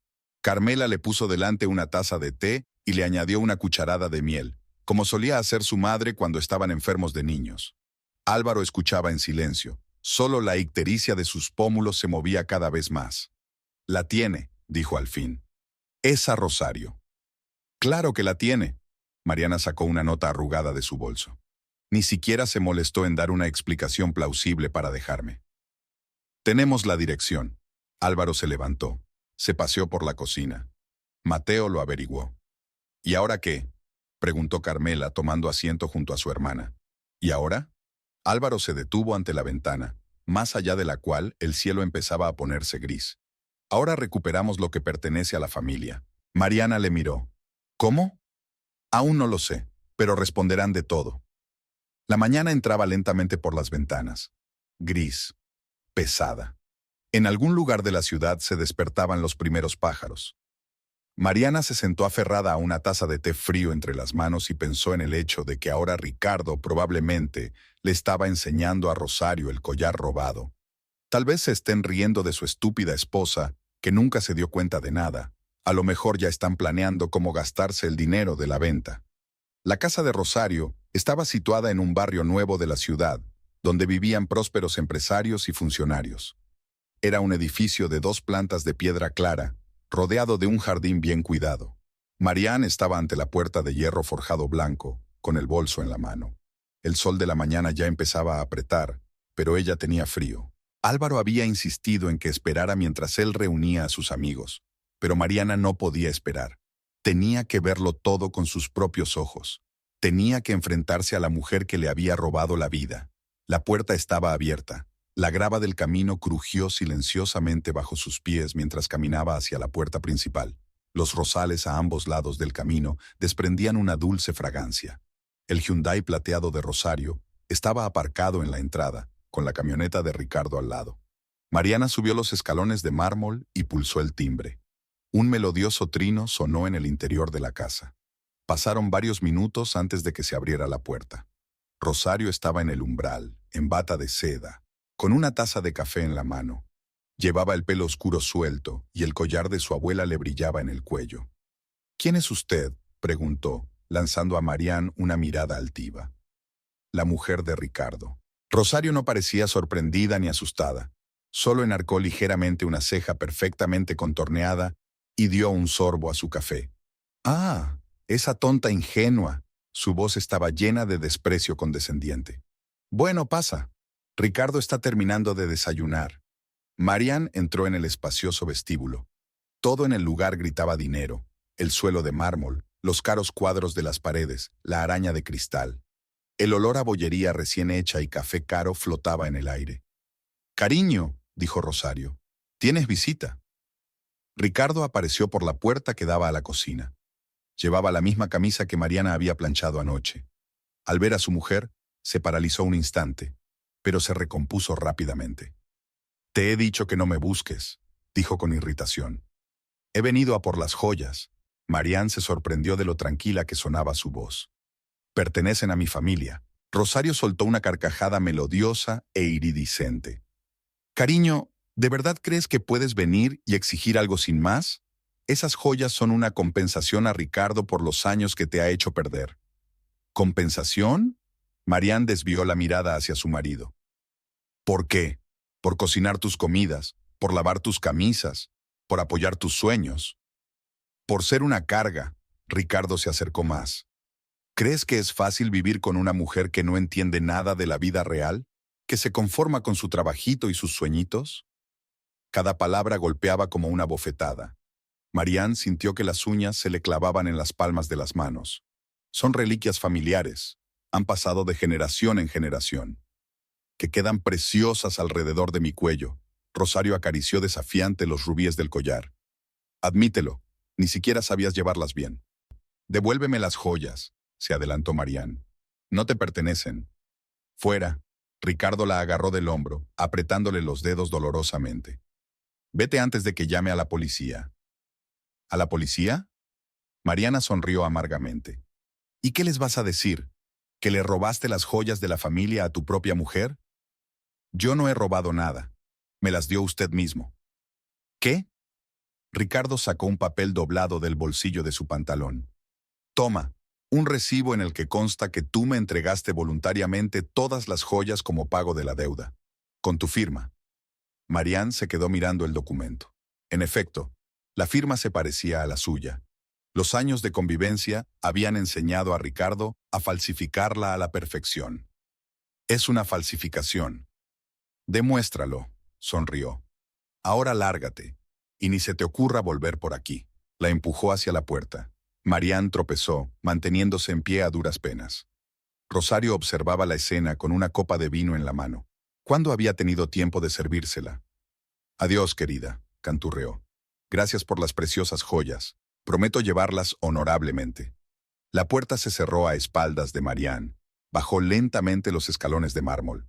Carmela le puso delante una taza de té y le añadió una cucharada de miel, como solía hacer su madre cuando estaban enfermos de niños. Álvaro escuchaba en silencio. Solo la ictericia de sus pómulos se movía cada vez más. «La tiene», dijo al fin. Esa Rosario. Claro que la tiene. Mariana sacó una nota arrugada de su bolso. Ni siquiera se molestó en dar una explicación plausible para dejarme. Tenemos la dirección. Álvaro se levantó. Se paseó por la cocina. Mateo lo averiguó. ¿Y ahora qué? Preguntó Carmela, tomando asiento junto a su hermana. ¿Y ahora? Álvaro se detuvo ante la ventana, más allá de la cual el cielo empezaba a ponerse gris. Ahora recuperamos lo que pertenece a la familia. Mariana le miró. ¿Cómo? Aún no lo sé, pero responderán de todo. La mañana entraba lentamente por las ventanas. Gris. Pesada. En algún lugar de la ciudad se despertaban los primeros pájaros. Mariana se sentó aferrada a una taza de té frío entre las manos y pensó en el hecho de que ahora Ricardo probablemente le estaba enseñando a Rosario el collar robado. Tal vez se estén riendo de su estúpida esposa, que nunca se dio cuenta de nada. A lo mejor ya están planeando cómo gastarse el dinero de la venta. La casa de Rosario estaba situada en un barrio nuevo de la ciudad, donde vivían prósperos empresarios y funcionarios. Era un edificio de 2 plantas de piedra clara, rodeado de un jardín bien cuidado. Marianne estaba ante la puerta de hierro forjado blanco, con el bolso en la mano. El sol de la mañana ya empezaba a apretar, pero ella tenía frío. Álvaro había insistido en que esperara mientras él reunía a sus amigos, pero Mariana no podía esperar. Tenía que verlo todo con sus propios ojos. Tenía que enfrentarse a la mujer que le había robado la vida. La puerta estaba abierta. La grava del camino crujió silenciosamente bajo sus pies mientras caminaba hacia la puerta principal. Los rosales a ambos lados del camino desprendían una dulce fragancia. El Hyundai plateado de Rosario estaba aparcado en la entrada, con la camioneta de Ricardo al lado. Mariana subió los escalones de mármol y pulsó el timbre. Un melodioso trino sonó en el interior de la casa. Pasaron varios minutos antes de que se abriera la puerta. Rosario estaba en el umbral, en bata de seda, con una taza de café en la mano. Llevaba el pelo oscuro suelto y el collar de su abuela le brillaba en el cuello. «¿Quién es usted?», preguntó, lanzando a Marianne una mirada altiva. La mujer de Ricardo. Rosario no parecía sorprendida ni asustada. Solo enarcó ligeramente una ceja perfectamente contorneada y dio un sorbo a su café. «Ah, esa tonta ingenua». Su voz estaba llena de desprecio condescendiente. «Bueno, pasa. Ricardo está terminando de desayunar». Marianne entró en el espacioso vestíbulo. Todo en el lugar gritaba dinero. El suelo de mármol, los caros cuadros de las paredes, la araña de cristal. El olor a bollería recién hecha y café caro flotaba en el aire. «Cariño», dijo Rosario, «tienes visita». Ricardo apareció por la puerta que daba a la cocina. Llevaba la misma camisa que Mariana había planchado anoche. Al ver a su mujer, se paralizó un instante, pero se recompuso rápidamente. «Te he dicho que no me busques», dijo con irritación. «He venido a por las joyas». Marianne se sorprendió de lo tranquila que sonaba su voz. «Pertenecen a mi familia». Rosario soltó una carcajada melodiosa e iridiscente. «Cariño, ¿de verdad crees que puedes venir y exigir algo sin más? Esas joyas son una compensación a Ricardo por los años que te ha hecho perder». «¿Compensación?». Marianne desvió la mirada hacia su marido. «¿Por qué? Por cocinar tus comidas, por lavar tus camisas, por apoyar tus sueños. Por ser una carga». Ricardo se acercó más. «¿Crees que es fácil vivir con una mujer que no entiende nada de la vida real? ¿Que se conforma con su trabajito y sus sueñitos?». Cada palabra golpeaba como una bofetada. Marianne sintió que las uñas se le clavaban en las palmas de las manos. «Son reliquias familiares. Han pasado de generación en generación. Que quedan preciosas alrededor de mi cuello». Rosario acarició desafiante los rubíes del collar. «Admítelo, ni siquiera sabías llevarlas bien». «Devuélveme las joyas», se adelantó Marianne. «No te pertenecen». «Fuera». Ricardo la agarró del hombro, apretándole los dedos dolorosamente. «Vete antes de que llame a la policía». «¿A la policía?». Mariana sonrió amargamente. «¿Y qué les vas a decir? ¿Que le robaste las joyas de la familia a tu propia mujer?». «Yo no he robado nada. Me las dio usted mismo». «¿Qué?». Ricardo sacó un papel doblado del bolsillo de su pantalón. «Toma, un recibo en el que consta que tú me entregaste voluntariamente todas las joyas como pago de la deuda. Con tu firma». Marianne se quedó mirando el documento. En efecto, La firma se parecía a la suya. Los años de convivencia habían enseñado a Ricardo a falsificarla a la perfección. Es una falsificación. Demuéstralo, sonrió. Ahora lárgate, y ni se te ocurra volver por aquí. La empujó hacia la puerta. Marián tropezó, manteniéndose en pie a duras penas. Rosario observaba la escena con una copa de vino en la mano. ¿Cuándo había tenido tiempo de servírsela? Adiós, querida, canturreó. Gracias por las preciosas joyas. Prometo llevarlas honorablemente. La puerta se cerró a espaldas de Marián. Bajó lentamente los escalones de mármol.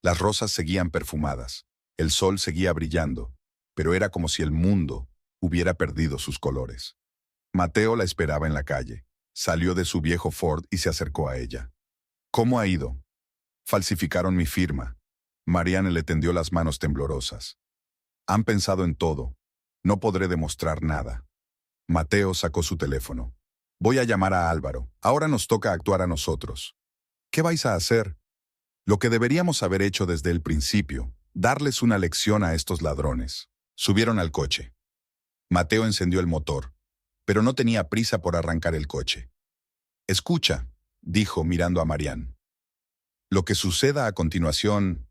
Las rosas seguían perfumadas. El sol seguía brillando, pero era como si el mundo hubiera perdido sus colores. Mateo la esperaba en la calle. Salió de su viejo Ford y se acercó a ella. ¿Cómo ha ido? Falsificaron mi firma. Marián le tendió las manos temblorosas. Han pensado en todo. No podré demostrar nada. Mateo sacó su teléfono. Voy a llamar a Álvaro. Ahora nos toca actuar a nosotros. ¿Qué vais a hacer? Lo que deberíamos haber hecho desde el principio, darles una lección a estos ladrones. Subieron al coche. Mateo encendió el motor, pero no tenía prisa por arrancar el coche. Escucha, dijo mirando a Marián. Lo que suceda a continuación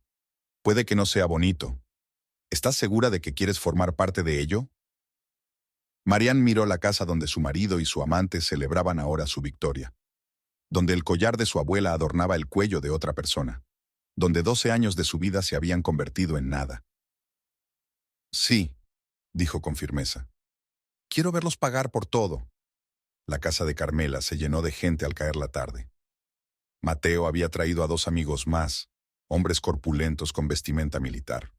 puede que no sea bonito. ¿Estás segura de que quieres formar parte de ello? Marián miró la casa donde su marido y su amante celebraban ahora su victoria, donde el collar de su abuela adornaba el cuello de otra persona, donde 12 años de su vida se habían convertido en nada. Sí, dijo con firmeza. Quiero verlos pagar por todo. La casa de Carmela se llenó de gente al caer la tarde. Mateo había traído a 2 amigos más, hombres corpulentos con vestimenta militar.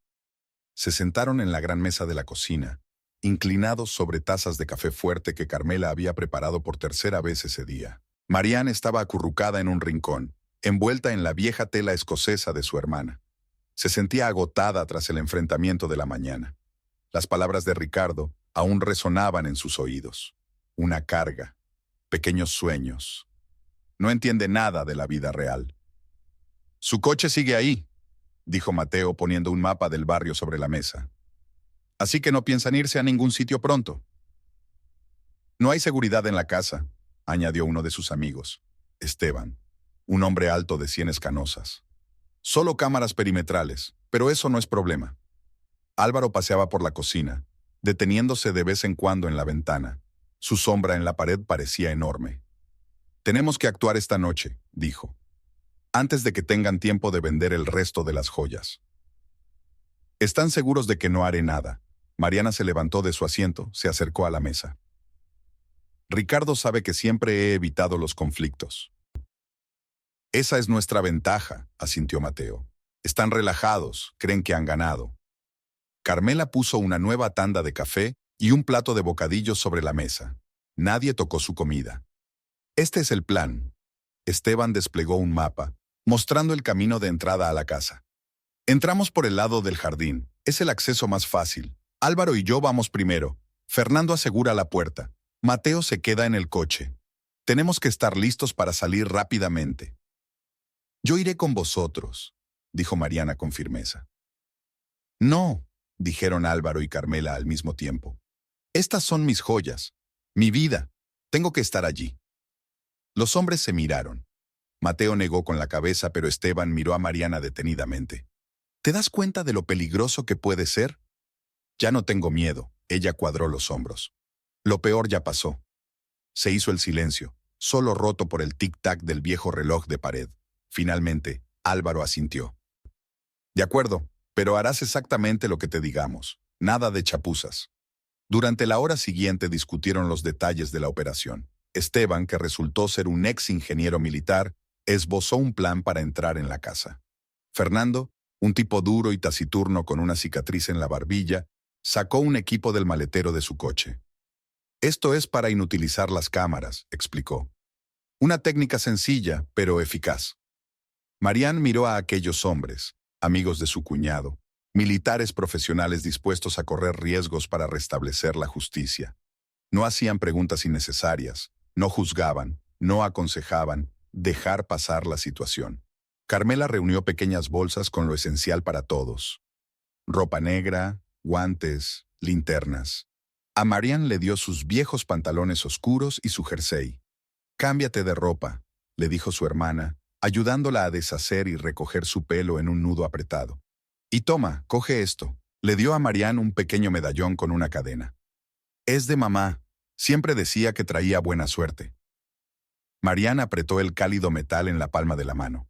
Se sentaron en la gran mesa de la cocina, inclinados sobre tazas de café fuerte que Carmela había preparado por tercera vez ese día. Marián estaba acurrucada en un rincón, envuelta en la vieja tela escocesa de su hermana. Se sentía agotada tras el enfrentamiento de la mañana. Las palabras de Ricardo aún resonaban en sus oídos. Una carga, pequeños sueños. No entiende nada de la vida real. Su coche sigue ahí, dijo Mateo poniendo un mapa del barrio sobre la mesa. Así que no piensan irse a ningún sitio pronto. No hay seguridad en la casa, añadió uno de sus amigos, Esteban, un hombre alto de sienes canosas. Solo cámaras perimetrales, pero eso no es problema. Álvaro paseaba por la cocina, deteniéndose de vez en cuando en la ventana. Su sombra en la pared parecía enorme. Tenemos que actuar esta noche, dijo, antes de que tengan tiempo de vender el resto de las joyas. ¿Están seguros de que no haré nada? Mariana se levantó de su asiento, se acercó a la mesa. Ricardo sabe que siempre he evitado los conflictos. Esa es nuestra ventaja, asintió Mateo. Están relajados, creen que han ganado. Carmela puso una nueva tanda de café y un plato de bocadillos sobre la mesa. Nadie tocó su comida. Este es el plan. Esteban desplegó un mapa, mostrando el camino de entrada a la casa. Entramos por el lado del jardín. Es el acceso más fácil. Álvaro y yo vamos primero. Fernando asegura la puerta. Mateo se queda en el coche. Tenemos que estar listos para salir rápidamente. Yo iré con vosotros, dijo Mariana con firmeza. No, dijeron Álvaro y Carmela al mismo tiempo. Estas son mis joyas, mi vida. Tengo que estar allí. Los hombres se miraron. Mateo negó con la cabeza, pero Esteban miró a Mariana detenidamente. ¿Te das cuenta de lo peligroso que puede ser? Ya no tengo miedo, ella cuadró los hombros. Lo peor ya pasó. Se hizo el silencio, solo roto por el tic-tac del viejo reloj de pared. Finalmente, Álvaro asintió. De acuerdo, pero harás exactamente lo que te digamos. Nada de chapuzas. Durante la hora siguiente discutieron los detalles de la operación. Esteban, que resultó ser un ex ingeniero militar, esbozó un plan para entrar en la casa. Fernando, un tipo duro y taciturno con una cicatriz en la barbilla, sacó un equipo del maletero de su coche. Esto es para inutilizar las cámaras, explicó. Una técnica sencilla, pero eficaz. Marián miró a aquellos hombres, amigos de su cuñado, militares profesionales dispuestos a correr riesgos para restablecer la justicia. No hacían preguntas innecesarias, no juzgaban, no aconsejaban, dejar pasar la situación. Carmela reunió pequeñas bolsas con lo esencial para todos. Ropa negra, guantes, linternas. A Marian le dio sus viejos pantalones oscuros y su jersey. «Cámbiate de ropa», le dijo su hermana, ayudándola a deshacer y recoger su pelo en un nudo apretado. «Y toma, coge esto». Le dio a Marian un pequeño medallón con una cadena. «Es de mamá. Siempre decía que traía buena suerte». Marian apretó el cálido metal en la palma de la mano.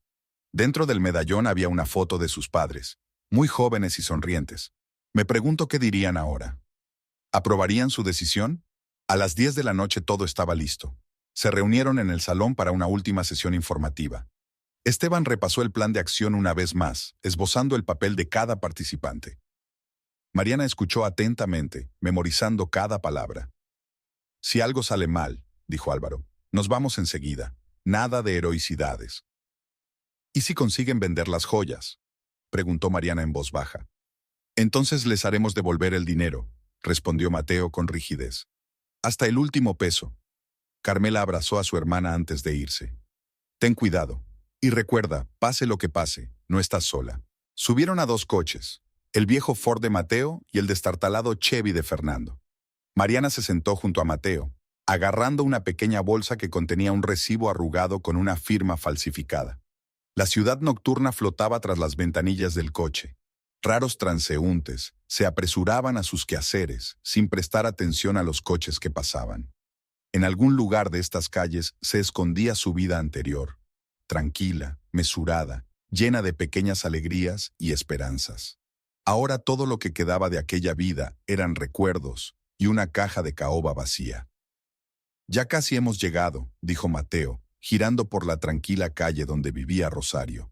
Dentro del medallón había una foto de sus padres, muy jóvenes y sonrientes. Me pregunto qué dirían ahora. ¿Aprobarían su decisión? A las 10 de la noche todo estaba listo. Se reunieron en el salón para una última sesión informativa. Esteban repasó el plan de acción una vez más, esbozando el papel de cada participante. Mariana escuchó atentamente, memorizando cada palabra. «Si algo sale mal», dijo Álvaro, «nos vamos enseguida. Nada de heroicidades». «¿Y si consiguen vender las joyas?», preguntó Mariana en voz baja. «Entonces les haremos devolver el dinero», respondió Mateo con rigidez. «Hasta el último peso». Carmela abrazó a su hermana antes de irse. «Ten cuidado. Y recuerda, pase lo que pase, no estás sola». Subieron a 2 coches, el viejo Ford de Mateo y el destartalado Chevy de Fernando. Mariana se sentó junto a Mateo, agarrando una pequeña bolsa que contenía un recibo arrugado con una firma falsificada. La ciudad nocturna flotaba tras las ventanillas del coche. Raros transeúntes se apresuraban a sus quehaceres, sin prestar atención a los coches que pasaban. En algún lugar de estas calles se escondía su vida anterior, tranquila, mesurada, llena de pequeñas alegrías y esperanzas. Ahora todo lo que quedaba de aquella vida eran recuerdos y una caja de caoba vacía. «Ya casi hemos llegado», dijo Mateo, girando por la tranquila calle donde vivía Rosario.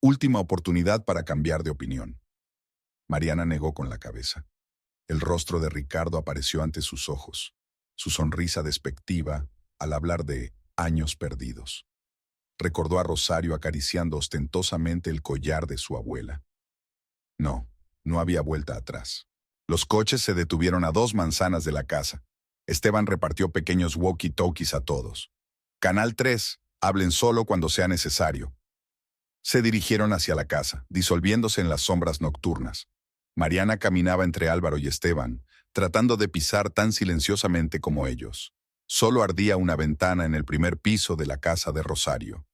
«Última oportunidad para cambiar de opinión». Mariana negó con la cabeza. El rostro de Ricardo apareció ante sus ojos, su sonrisa despectiva al hablar de años perdidos. Recordó a Rosario acariciando ostentosamente el collar de su abuela. No había vuelta atrás. Los coches se detuvieron a 2 manzanas de la casa. Esteban repartió pequeños walkie-talkies a todos. «Canal 3, hablen solo cuando sea necesario». Se dirigieron hacia la casa, disolviéndose en las sombras nocturnas. Mariana caminaba entre Álvaro y Esteban, tratando de pisar tan silenciosamente como ellos. Solo ardía una ventana en el primer piso de la casa de Rosario.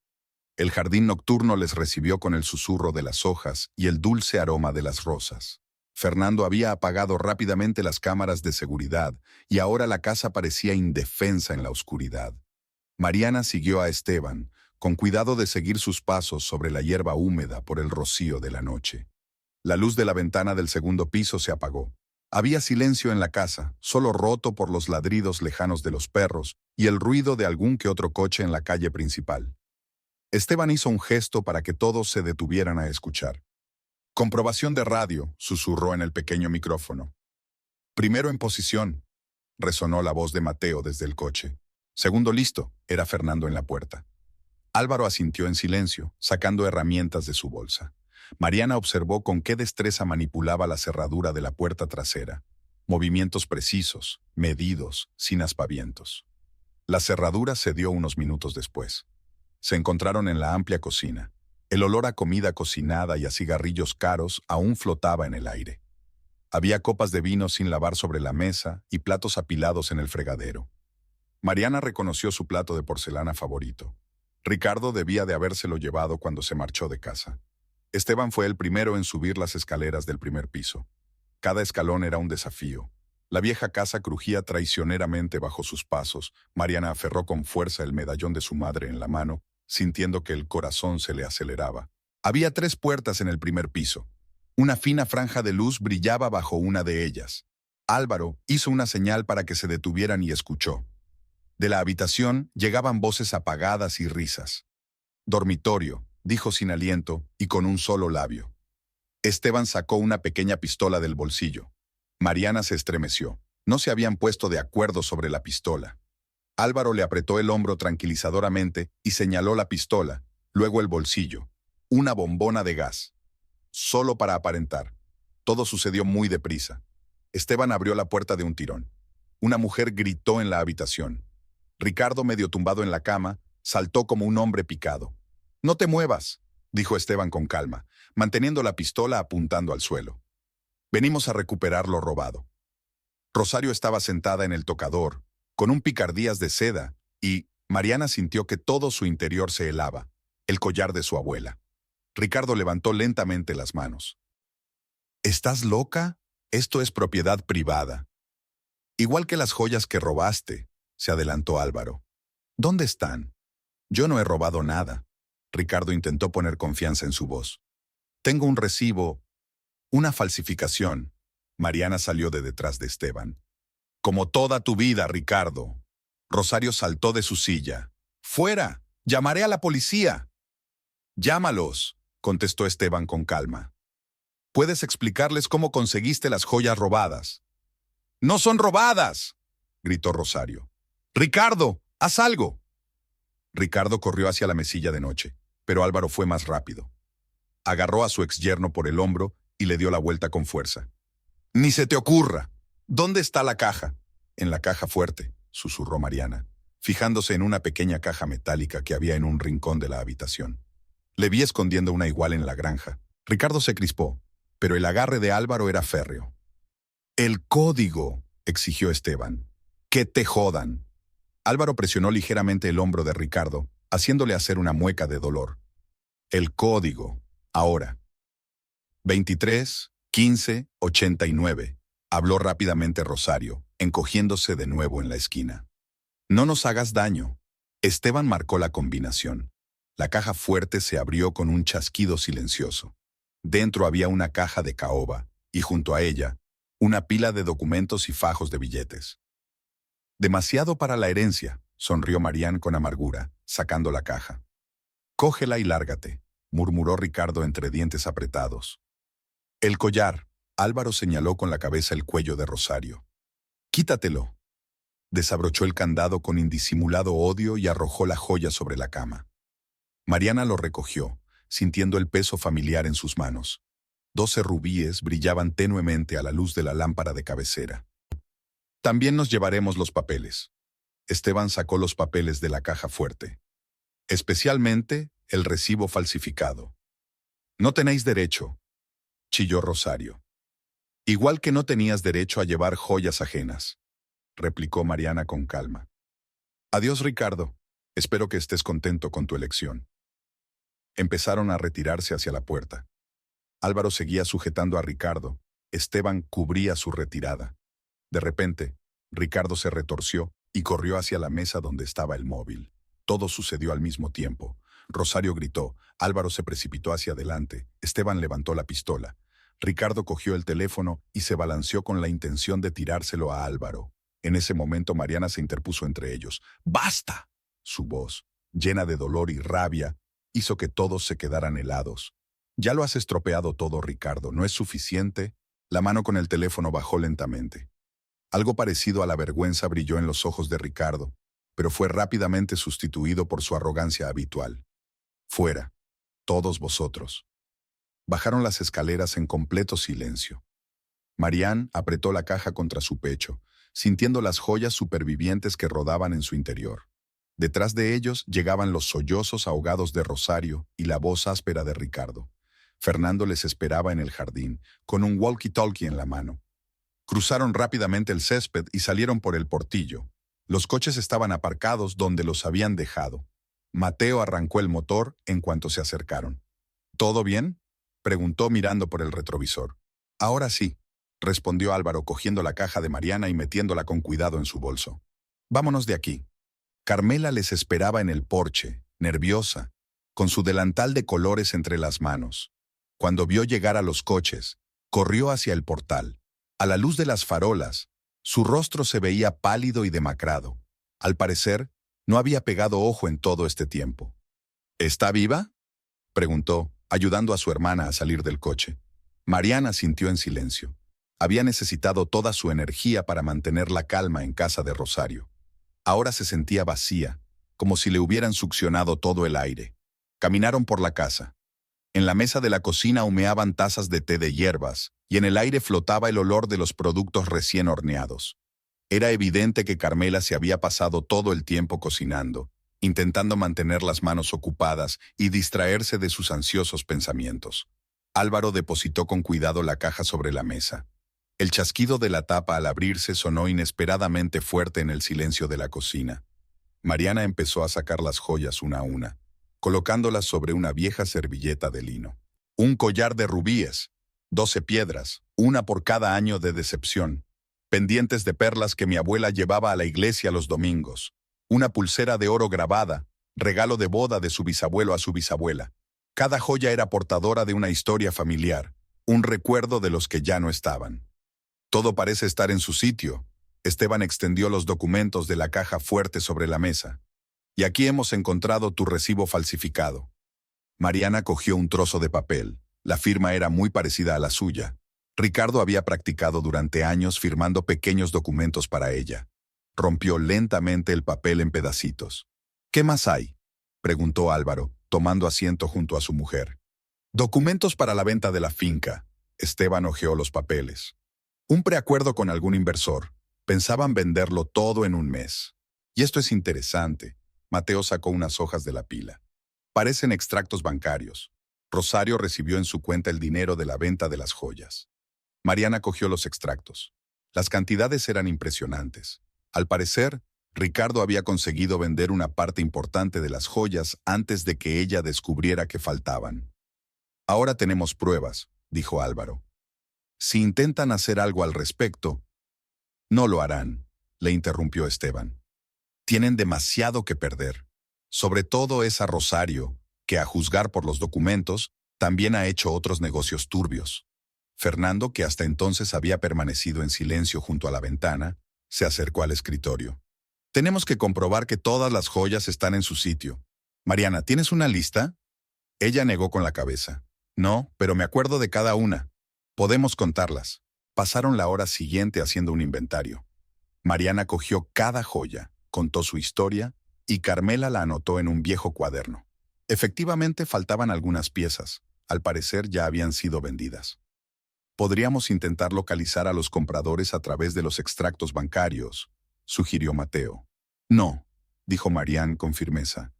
El jardín nocturno les recibió con el susurro de las hojas y el dulce aroma de las rosas. Fernando había apagado rápidamente las cámaras de seguridad y ahora la casa parecía indefensa en la oscuridad. Mariana siguió a Esteban, con cuidado de seguir sus pasos sobre la hierba húmeda por el rocío de la noche. La luz de la ventana del segundo piso se apagó. Había silencio en la casa, solo roto por los ladridos lejanos de los perros y el ruido de algún que otro coche en la calle principal. Esteban hizo un gesto para que todos se detuvieran a escuchar. «Comprobación de radio», susurró en el pequeño micrófono. «Primero en posición», resonó la voz de Mateo desde el coche. «Segundo listo», era Fernando en la puerta. Álvaro asintió en silencio, sacando herramientas de su bolsa. Mariana observó con qué destreza manipulaba la cerradura de la puerta trasera. Movimientos precisos, medidos, sin aspavientos. La cerradura cedió unos minutos después. Se encontraron en la amplia cocina. El olor a comida cocinada y a cigarrillos caros aún flotaba en el aire. Había copas de vino sin lavar sobre la mesa y platos apilados en el fregadero. Mariana reconoció su plato de porcelana favorito. Ricardo debía de habérselo llevado cuando se marchó de casa. Esteban fue el primero en subir las escaleras del primer piso. Cada escalón era un desafío. La vieja casa crujía traicioneramente bajo sus pasos. Mariana aferró con fuerza el medallón de su madre en la mano, sintiendo que el corazón se le aceleraba. Había 3 puertas en el primer piso. Una fina franja de luz brillaba bajo una de ellas. Álvaro hizo una señal para que se detuvieran y escuchó. De la habitación llegaban voces apagadas y risas. «Dormitorio», dijo sin aliento y con un solo labio. Esteban sacó una pequeña pistola del bolsillo. Mariana se estremeció. No se habían puesto de acuerdo sobre la pistola. Álvaro le apretó el hombro tranquilizadoramente y señaló la pistola, luego el bolsillo. Una bombona de gas. Solo para aparentar. Todo sucedió muy deprisa. Esteban abrió la puerta de un tirón. Una mujer gritó en la habitación. Ricardo, medio tumbado en la cama, saltó como un hombre picado. «No te muevas», dijo Esteban con calma, manteniendo la pistola apuntando al suelo. «Venimos a recuperar lo robado». Rosario estaba sentada en el tocador, con un picardías de seda, y Mariana sintió que todo su interior se helaba, el collar de su abuela. Ricardo levantó lentamente las manos. ¿Estás loca? Esto es propiedad privada. Igual que las joyas que robaste, se adelantó Álvaro. ¿Dónde están? Yo no he robado nada. Ricardo intentó poner confianza en su voz. Tengo un recibo, una falsificación. Mariana salió de detrás de Esteban. Como toda tu vida, Ricardo. Rosario saltó de su silla. ¡Fuera! ¡Llamaré a la policía! Llámalos, contestó Esteban con calma. ¿Puedes explicarles cómo conseguiste las joyas robadas? ¡No son robadas!, gritó Rosario. ¡Ricardo, haz algo! Ricardo corrió hacia la mesilla de noche, pero Álvaro fue más rápido. Agarró a su exyerno por el hombro y le dio la vuelta con fuerza. ¡Ni se te ocurra! ¿Dónde está la caja? En la caja fuerte, susurró Mariana, fijándose en una pequeña caja metálica que había en un rincón de la habitación. Le vi escondiendo una igual en la granja. Ricardo se crispó, pero el agarre de Álvaro era férreo. «¡El código!», exigió Esteban. «¡Que te jodan!». Álvaro presionó ligeramente el hombro de Ricardo, haciéndole hacer una mueca de dolor. «El código. Ahora». 23, 15, 89. Habló rápidamente Rosario, encogiéndose de nuevo en la esquina. «No nos hagas daño». Esteban marcó la combinación. La caja fuerte se abrió con un chasquido silencioso. Dentro había una caja de caoba, y junto a ella, una pila de documentos y fajos de billetes. «Demasiado para la herencia», sonrió Marián con amargura, sacando la caja. «Cógela y lárgate», murmuró Ricardo entre dientes apretados. «El collar», Álvaro señaló con la cabeza el cuello de Rosario. «Quítatelo». Desabrochó el candado con indisimulado odio y arrojó la joya sobre la cama. Mariana lo recogió, sintiendo el peso familiar en sus manos. 12 rubíes brillaban tenuemente a la luz de la lámpara de cabecera. «También nos llevaremos los papeles». Esteban sacó los papeles de la caja fuerte. «Especialmente el recibo falsificado». «No tenéis derecho», chilló Rosario. «Igual que no tenías derecho a llevar joyas ajenas», replicó Mariana con calma. «Adiós, Ricardo. Espero que estés contento con tu elección». Empezaron a retirarse hacia la puerta. Álvaro seguía sujetando a Ricardo. Esteban cubría su retirada. De repente, Ricardo se retorció y corrió hacia la mesa donde estaba el móvil. Todo sucedió al mismo tiempo. Rosario gritó, Álvaro se precipitó hacia adelante, Esteban levantó la pistola. Ricardo cogió el teléfono y se balanceó con la intención de tirárselo a Álvaro. En ese momento Mariana se interpuso entre ellos. ¡Basta! Su voz, llena de dolor y rabia, hizo que todos se quedaran helados. «Ya lo has estropeado todo, Ricardo. ¿No es suficiente?» La mano con el teléfono bajó lentamente. Algo parecido a la vergüenza brilló en los ojos de Ricardo, pero fue rápidamente sustituido por su arrogancia habitual. «Fuera, todos vosotros». Bajaron las escaleras en completo silencio. Marián apretó la caja contra su pecho, sintiendo las joyas supervivientes que rodaban en su interior. Detrás de ellos llegaban los sollozos ahogados de Rosario y la voz áspera de Ricardo. Fernando les esperaba en el jardín, con un walkie-talkie en la mano. Cruzaron rápidamente el césped y salieron por el portillo. Los coches estaban aparcados donde los habían dejado. Mateo arrancó el motor en cuanto se acercaron. «¿Todo bien?», preguntó mirando por el retrovisor. «Ahora sí», respondió Álvaro cogiendo la caja de Mariana y metiéndola con cuidado en su bolso. «Vámonos de aquí». Carmela les esperaba en el porche, nerviosa, con su delantal de colores entre las manos. Cuando vio llegar a los coches, corrió hacia el portal. A la luz de las farolas, su rostro se veía pálido y demacrado. Al parecer, no había pegado ojo en todo este tiempo. «¿Está viva?», preguntó, ayudando a su hermana a salir del coche. Mariana sintió en silencio. Había necesitado toda su energía para mantener la calma en casa de Rosario. Ahora se sentía vacía, como si le hubieran succionado todo el aire. Caminaron por la casa. En la mesa de la cocina humeaban tazas de té de hierbas, y en el aire flotaba el olor de los productos recién horneados. Era evidente que Carmela se había pasado todo el tiempo cocinando, intentando mantener las manos ocupadas y distraerse de sus ansiosos pensamientos. Álvaro depositó con cuidado la caja sobre la mesa. El chasquido de la tapa al abrirse sonó inesperadamente fuerte en el silencio de la cocina. Mariana empezó a sacar las joyas una a una, colocándolas sobre una vieja servilleta de lino. Un collar de rubíes, 12 piedras, una por cada año de decepción, pendientes de perlas que mi abuela llevaba a la iglesia los domingos, una pulsera de oro grabada, regalo de boda de su bisabuelo a su bisabuela. Cada joya era portadora de una historia familiar, un recuerdo de los que ya no estaban. Todo parece estar en su sitio. Esteban extendió los documentos de la caja fuerte sobre la mesa. Y aquí hemos encontrado tu recibo falsificado. Mariana cogió un trozo de papel. La firma era muy parecida a la suya. Ricardo había practicado durante años firmando pequeños documentos para ella. Rompió lentamente el papel en pedacitos. ¿Qué más hay?, preguntó Álvaro, tomando asiento junto a su mujer. Documentos para la venta de la finca. Esteban hojeó los papeles. Un preacuerdo con algún inversor. Pensaban venderlo todo en un mes. Y esto es interesante. Mateo sacó unas hojas de la pila. Parecen extractos bancarios. Rosario recibió en su cuenta el dinero de la venta de las joyas. Mariana cogió los extractos. Las cantidades eran impresionantes. Al parecer, Ricardo había conseguido vender una parte importante de las joyas antes de que ella descubriera que faltaban. Ahora tenemos pruebas, dijo Álvaro. Si intentan hacer algo al respecto, no lo harán, le interrumpió Esteban. Tienen demasiado que perder. Sobre todo esa Rosario, que a juzgar por los documentos, también ha hecho otros negocios turbios. Fernando, que hasta entonces había permanecido en silencio junto a la ventana, se acercó al escritorio. Tenemos que comprobar que todas las joyas están en su sitio. Mariana, ¿tienes una lista? Ella negó con la cabeza. No, pero me acuerdo de cada una. Podemos contarlas. Pasaron la hora siguiente haciendo un inventario. Mariana cogió cada joya, contó su historia, y Carmela la anotó en un viejo cuaderno. Efectivamente faltaban algunas piezas. Al parecer ya habían sido vendidas. Podríamos intentar localizar a los compradores a través de los extractos bancarios, sugirió Mateo. No, dijo Marián con firmeza.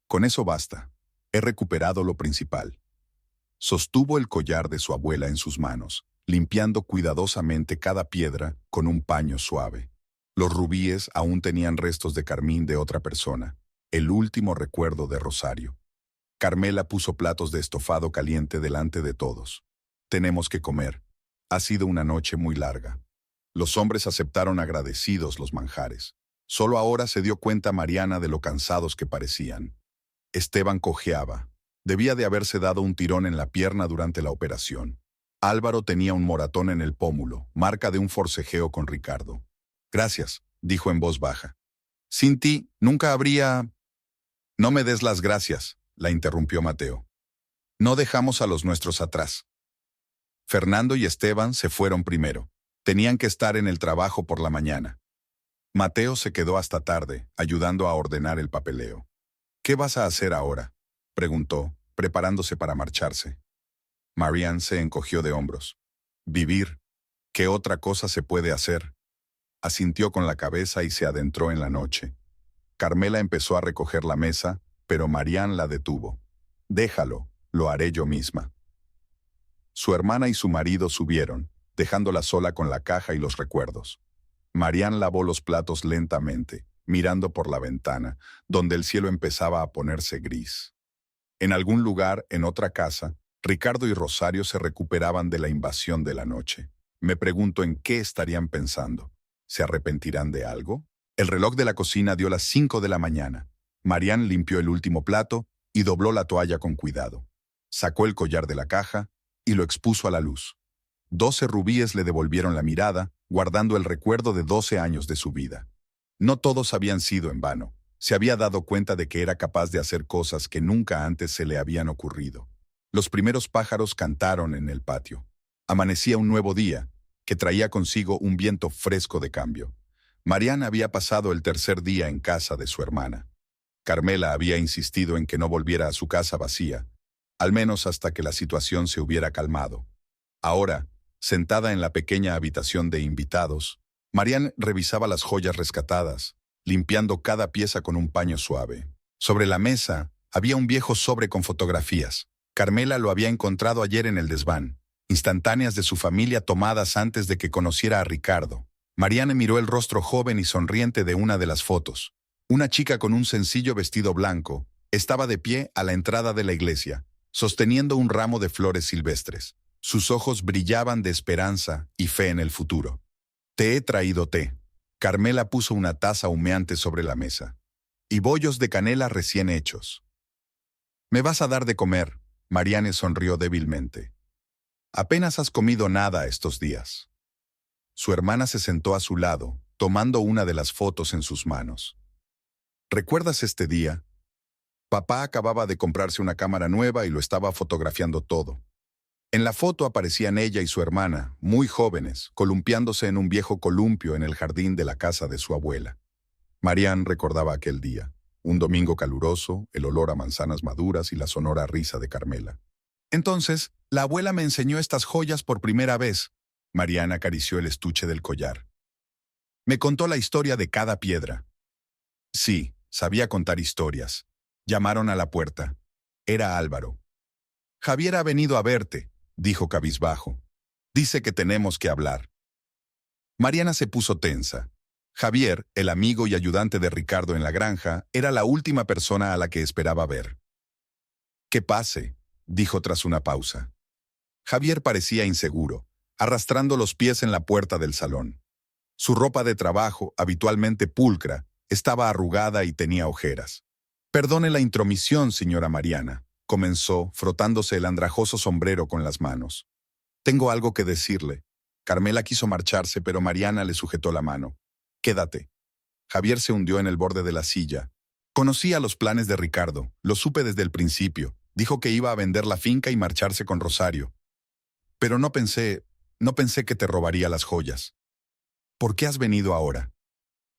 Con eso basta. He recuperado lo principal. Sostuvo el collar de su abuela en sus manos, limpiando cuidadosamente cada piedra con un paño suave. Los rubíes aún tenían restos de carmín de otra persona, el último recuerdo de Rosario. Carmela puso platos de estofado caliente delante de todos. Tenemos que comer. Ha sido una noche muy larga. Los hombres aceptaron agradecidos los manjares. Solo ahora se dio cuenta Mariana de lo cansados que parecían. Esteban cojeaba. Debía de haberse dado un tirón en la pierna durante la operación. Álvaro tenía un moratón en el pómulo, marca de un forcejeo con Ricardo. Gracias, dijo en voz baja. Sin ti, nunca habría... No me des las gracias, la interrumpió Mateo. No dejamos a los nuestros atrás. Fernando y Esteban se fueron primero. Tenían que estar en el trabajo por la mañana. Mateo se quedó hasta tarde, ayudando a ordenar el papeleo. ¿Qué vas a hacer ahora?, preguntó, preparándose para marcharse. Marianne se encogió de hombros. Vivir. ¿Qué otra cosa se puede hacer? Asintió con la cabeza y se adentró en la noche. Carmela empezó a recoger la mesa, pero Marianne la detuvo. Déjalo, lo haré yo misma. Su hermana y su marido subieron, dejándola sola con la caja y los recuerdos. Marianne lavó los platos lentamente, mirando por la ventana, donde el cielo empezaba a ponerse gris. En algún lugar, en otra casa, Ricardo y Rosario se recuperaban de la invasión de la noche. Me pregunto en qué estarían pensando. ¿Se arrepentirán de algo? El reloj de la cocina dio las 5 de la mañana. Marianne limpió el último plato y dobló la toalla con cuidado. Sacó el collar de la caja y lo expuso a la luz. 12 rubíes le devolvieron la mirada, guardando el recuerdo de 12 años de su vida. No todos habían sido en vano. Se había dado cuenta de que era capaz de hacer cosas que nunca antes se le habían ocurrido. Los primeros pájaros cantaron en el patio. Amanecía un nuevo día, que traía consigo un viento fresco de cambio. Marianne había pasado el tercer día en casa de su hermana. Carmela había insistido en que no volviera a su casa vacía, al menos hasta que la situación se hubiera calmado. Ahora, sentada en la pequeña habitación de invitados, Marianne revisaba las joyas rescatadas, limpiando cada pieza con un paño suave. Sobre la mesa había un viejo sobre con fotografías. Carmela lo había encontrado ayer en el desván. instantáneas de su familia tomadas antes de que conociera a Ricardo. Mariana miró el rostro joven y sonriente de una de las fotos. Una chica con un sencillo vestido blanco estaba de pie a la entrada de la iglesia, sosteniendo un ramo de flores silvestres. Sus ojos brillaban de esperanza y fe en el futuro. «Te he traído té». Carmela puso una taza humeante sobre la mesa. «Y bollos de canela recién hechos». «¿Me vas a dar de comer?». Mariana sonrió débilmente. «Apenas has comido nada estos días». Su hermana se sentó a su lado, tomando una de las fotos en sus manos. «¿Recuerdas este día? Papá acababa de comprarse una cámara nueva y lo estaba fotografiando todo. En la foto aparecían ella y su hermana, muy jóvenes, columpiándose en un viejo columpio en el jardín de la casa de su abuela». Marian recordaba aquel día, un domingo caluroso, el olor a manzanas maduras y la sonora risa de Carmela. «Entonces, la abuela me enseñó estas joyas por primera vez». Mariana acarició el estuche del collar. «Me contó la historia de cada piedra». Sí, sabía contar historias. Llamaron a la puerta. Era Álvaro. «Javier ha venido a verte», dijo cabizbajo. «Dice que tenemos que hablar». Mariana se puso tensa. Javier, el amigo y ayudante de Ricardo en la granja, era la última persona a la que esperaba ver. «Que pase», dijo tras una pausa. Javier parecía inseguro, arrastrando los pies en la puerta del salón. Su ropa de trabajo, habitualmente pulcra, estaba arrugada y tenía ojeras. «Perdone la intromisión, señora Mariana», comenzó, frotándose el andrajoso sombrero con las manos. «Tengo algo que decirle». Carmela quiso marcharse, pero Mariana le sujetó la mano. «Quédate». Javier se hundió en el borde de la silla. «Conocía los planes de Ricardo, lo supe desde el principio. Dijo que iba a vender la finca y marcharse con Rosario. Pero no pensé que te robaría las joyas». «¿Por qué has venido ahora?».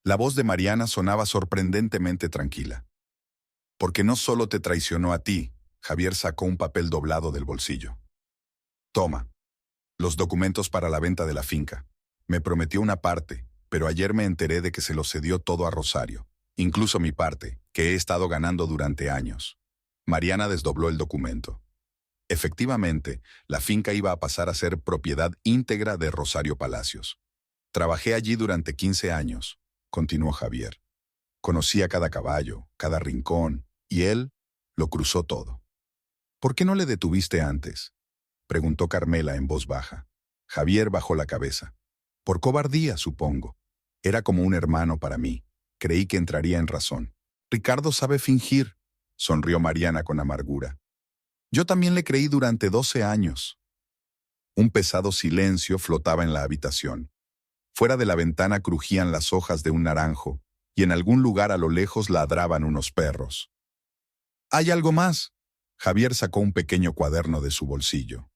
La voz de Mariana sonaba sorprendentemente tranquila. «Porque no solo te traicionó a ti». Javier sacó un papel doblado del bolsillo. «Toma. Los documentos para la venta de la finca. Me prometió una parte, pero ayer me enteré de que se lo cedió todo a Rosario, incluso mi parte, que he estado ganando durante años». Mariana desdobló el documento. Efectivamente, la finca iba a pasar a ser propiedad íntegra de Rosario Palacios. «Trabajé allí durante 15 años», continuó Javier. «Conocía cada caballo, cada rincón, y él lo cruzó todo». «¿Por qué no le detuviste antes?», preguntó Carmela en voz baja. Javier bajó la cabeza. «Por cobardía, supongo. Era como un hermano para mí. Creí que entraría en razón». «Ricardo sabe fingir», sonrió Mariana con amargura. «Yo también le creí durante 12 años». Un pesado silencio flotaba en la habitación. Fuera de la ventana crujían las hojas de un naranjo, y en algún lugar a lo lejos ladraban unos perros. «¿Hay algo más?». Javier sacó un pequeño cuaderno de su bolsillo.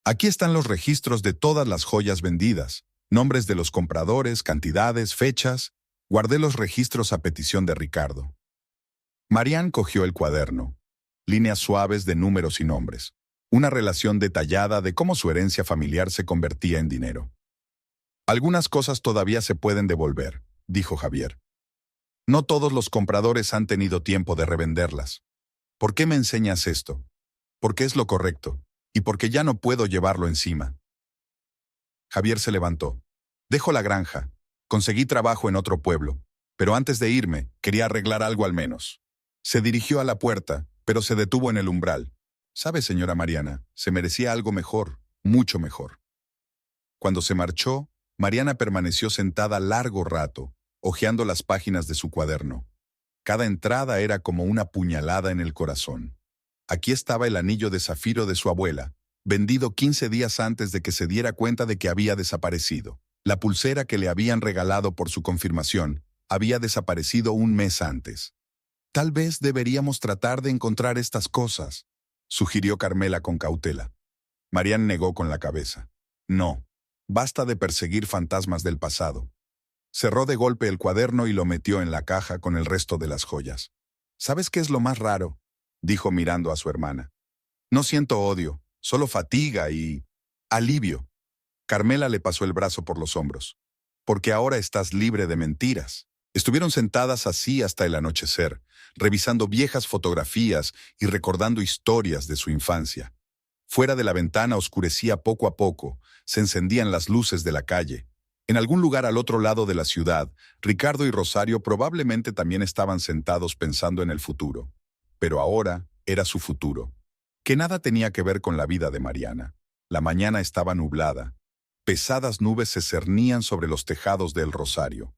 «Aquí están los registros de todas las joyas vendidas, nombres de los compradores, cantidades, fechas. Guardé los registros a petición de Ricardo». Marian cogió el cuaderno. Líneas suaves de números y nombres. Una relación detallada de cómo su herencia familiar se convertía en dinero. «Algunas cosas todavía se pueden devolver», dijo Javier. «No todos los compradores han tenido tiempo de revenderlas. ¿Por qué me enseñas esto? Porque es lo correcto, y porque ya no puedo llevarlo encima». Javier se levantó. «Dejo la granja. Conseguí trabajo en otro pueblo, pero antes de irme, quería arreglar algo al menos». Se dirigió a la puerta, pero se detuvo en el umbral. «Sabe, señora Mariana, se merecía algo mejor, mucho mejor». Cuando se marchó, Mariana permaneció sentada largo rato, hojeando las páginas de su cuaderno. Cada entrada era como una puñalada en el corazón. Aquí estaba el anillo de zafiro de su abuela, vendido 15 días antes de que se diera cuenta de que había desaparecido. La pulsera que le habían regalado por su confirmación había desaparecido un mes antes. «Tal vez deberíamos tratar de encontrar estas cosas», sugirió Carmela con cautela. Marian negó con la cabeza. «No, basta de perseguir fantasmas del pasado». Cerró de golpe el cuaderno y lo metió en la caja con el resto de las joyas. «¿Sabes qué es lo más raro?», dijo mirando a su hermana. «No siento odio, solo fatiga y alivio». Carmela le pasó el brazo por los hombros. «Porque ahora estás libre de mentiras». Estuvieron sentadas así hasta el anochecer, revisando viejas fotografías y recordando historias de su infancia. Fuera de la ventana oscurecía poco a poco, se encendían las luces de la calle. En algún lugar al otro lado de la ciudad, Ricardo y Rosario probablemente también estaban sentados pensando en el futuro. Pero ahora era su futuro, que nada tenía que ver con la vida de Mariana. La mañana estaba nublada. Pesadas nubes se cernían sobre los tejados del Rosario.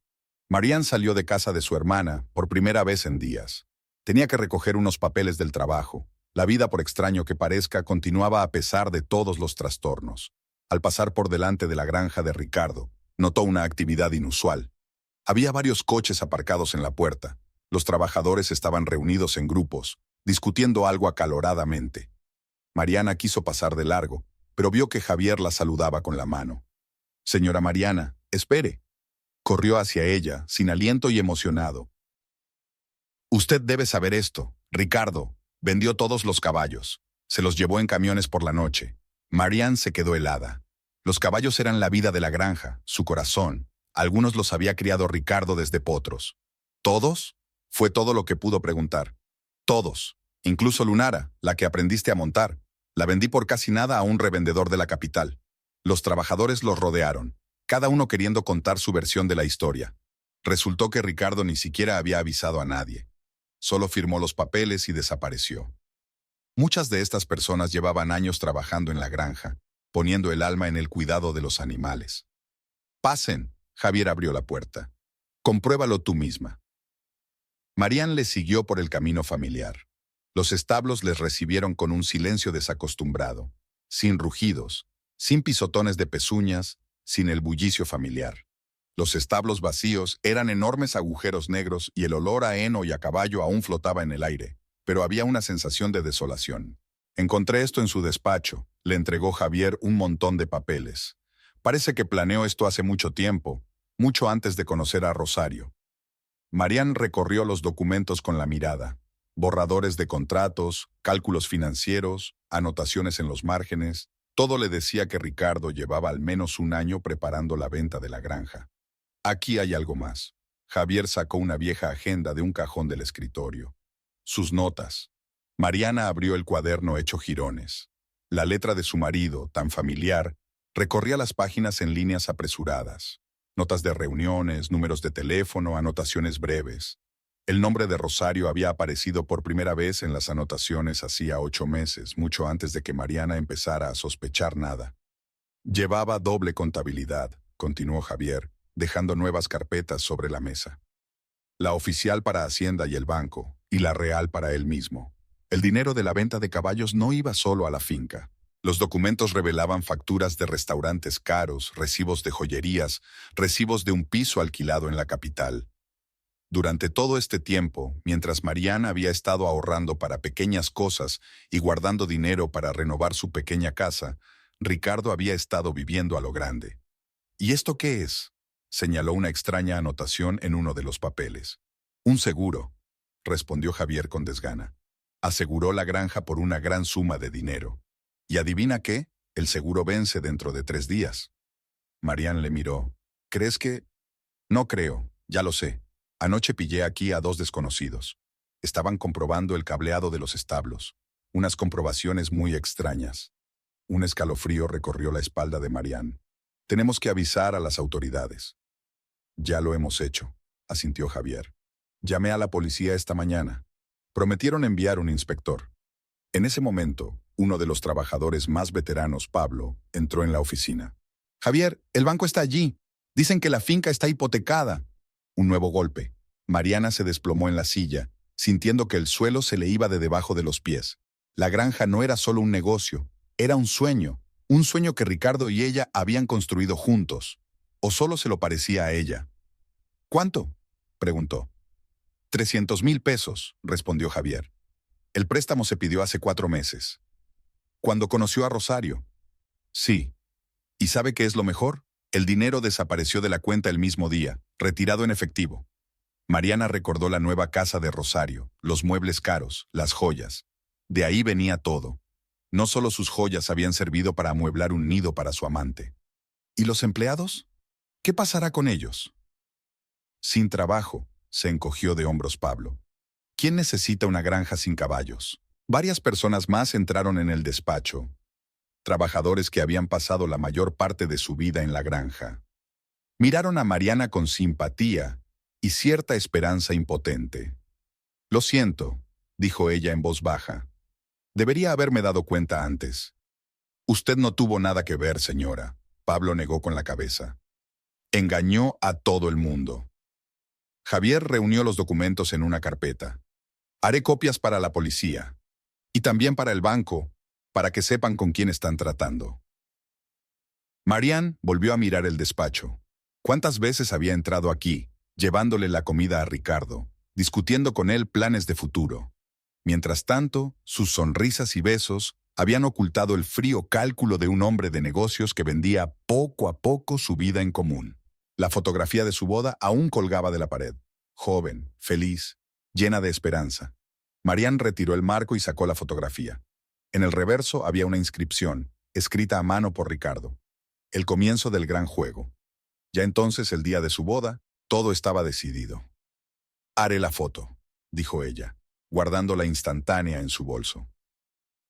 Marian salió de casa de su hermana por primera vez en días. Tenía que recoger unos papeles del trabajo. La vida, por extraño que parezca, continuaba a pesar de todos los trastornos. Al pasar por delante de la granja de Ricardo, notó una actividad inusual. Había varios coches aparcados en la puerta. Los trabajadores estaban reunidos en grupos, discutiendo algo acaloradamente. Mariana quiso pasar de largo, pero vio que Javier la saludaba con la mano. «Señora Mariana, espere». Corrió hacia ella, sin aliento y emocionado. «Usted debe saber esto. Ricardo vendió todos los caballos. Se los llevó en camiones por la noche». Marian se quedó helada. Los caballos eran la vida de la granja, su corazón. Algunos los había criado Ricardo desde potros. ¿Todos? Fue todo lo que pudo preguntar. Todos. Incluso Lunara, la que aprendiste a montar. La vendí por casi nada a un revendedor de la capital. Los trabajadores los rodearon, cada uno queriendo contar su versión de la historia. Resultó que Ricardo ni siquiera había avisado a nadie. Solo firmó los papeles y desapareció. Muchas de estas personas llevaban años trabajando en la granja, poniendo el alma en el cuidado de los animales. «Pasen», Javier abrió la puerta. «Compruébalo tú misma». Marian les siguió por el camino familiar. Los establos les recibieron con un silencio desacostumbrado, sin rugidos, sin pisotones de pezuñas, sin el bullicio familiar. Los establos vacíos eran enormes agujeros negros y el olor a heno y a caballo aún flotaba en el aire, pero había una sensación de desolación. «Encontré esto en su despacho», le entregó Javier un montón de papeles. «Parece que planeó esto hace mucho tiempo, mucho antes de conocer a Rosario». Marian recorrió los documentos con la mirada. Borradores de contratos, cálculos financieros, anotaciones en los márgenes. Todo le decía que Ricardo llevaba al menos un año preparando la venta de la granja. «Aquí hay algo más». Javier sacó una vieja agenda de un cajón del escritorio. Sus notas. Mariana abrió el cuaderno hecho jirones. La letra de su marido, tan familiar, recorría las páginas en líneas apresuradas. Notas de reuniones, números de teléfono, anotaciones breves. El nombre de Rosario había aparecido por primera vez en las anotaciones hacía 8 meses, mucho antes de que Mariana empezara a sospechar nada. «Llevaba doble contabilidad», continuó Javier, dejando nuevas carpetas sobre la mesa. La oficial para Hacienda y el banco, y la real para él mismo. El dinero de la venta de caballos no iba solo a la finca. Los documentos revelaban facturas de restaurantes caros, recibos de joyerías, recibos de un piso alquilado en la capital. Durante todo este tiempo, mientras Mariana había estado ahorrando para pequeñas cosas y guardando dinero para renovar su pequeña casa, Ricardo había estado viviendo a lo grande. «¿Y esto qué es?», señaló una extraña anotación en uno de los papeles. «Un seguro», respondió Javier con desgana. «Aseguró la granja por una gran suma de dinero. ¿Y adivina qué? El seguro vence dentro de 3 días». Marian le miró. «¿Crees que...?» «No creo, ya lo sé. Anoche pillé aquí a 2 desconocidos. Estaban comprobando el cableado de los establos. Unas comprobaciones muy extrañas». Un escalofrío recorrió la espalda de Marian. «Tenemos que avisar a las autoridades». «Ya lo hemos hecho», asintió Javier. «Llamé a la policía esta mañana. Prometieron enviar un inspector». En ese momento, uno de los trabajadores más veteranos, Pablo, entró en la oficina. «Javier, el banco está allí. Dicen que la finca está hipotecada». Un nuevo golpe. Mariana se desplomó en la silla, sintiendo que el suelo se le iba de debajo de los pies. La granja no era solo un negocio, era un sueño que Ricardo y ella habían construido juntos. ¿O solo se lo parecía a ella? «¿Cuánto?», preguntó. 300,000 pesos, respondió Javier. «El préstamo se pidió hace 4 meses. ¿Cuándo conoció a Rosario?» «Sí. ¿Y sabe qué es lo mejor? El dinero desapareció de la cuenta el mismo día, retirado en efectivo». Mariana recordó la nueva casa de Rosario, los muebles caros, las joyas. De ahí venía todo. No solo sus joyas habían servido para amueblar un nido para su amante. ¿Y los empleados? ¿Qué pasará con ellos? «Sin trabajo», se encogió de hombros Pablo. «¿Quién necesita una granja sin caballos?». Varias personas más entraron en el despacho. trabajadores que habían pasado la mayor parte de su vida en la granja. Miraron a Mariana con simpatía y cierta esperanza impotente. «Lo siento», dijo ella en voz baja. «Debería haberme dado cuenta antes». «Usted no tuvo nada que ver, señora», Pablo negó con la cabeza. «Engañó a todo el mundo». Javier reunió los documentos en una carpeta. «Haré copias para la policía. Y también para el banco, para que sepan con quién están tratando». Marian volvió a mirar el despacho. ¿Cuántas veces había entrado aquí, llevándole la comida a Ricardo, discutiendo con él planes de futuro? Mientras tanto, sus sonrisas y besos habían ocultado el frío cálculo de un hombre de negocios que vendía poco a poco su vida en común. La fotografía de su boda aún colgaba de la pared. Joven, feliz, llena de esperanza. Marian retiró el marco y sacó la fotografía. En el reverso había una inscripción, escrita a mano por Ricardo. El comienzo del gran juego. Ya entonces, el día de su boda, todo estaba decidido. «Haré la foto», dijo ella, guardando la instantánea en su bolso.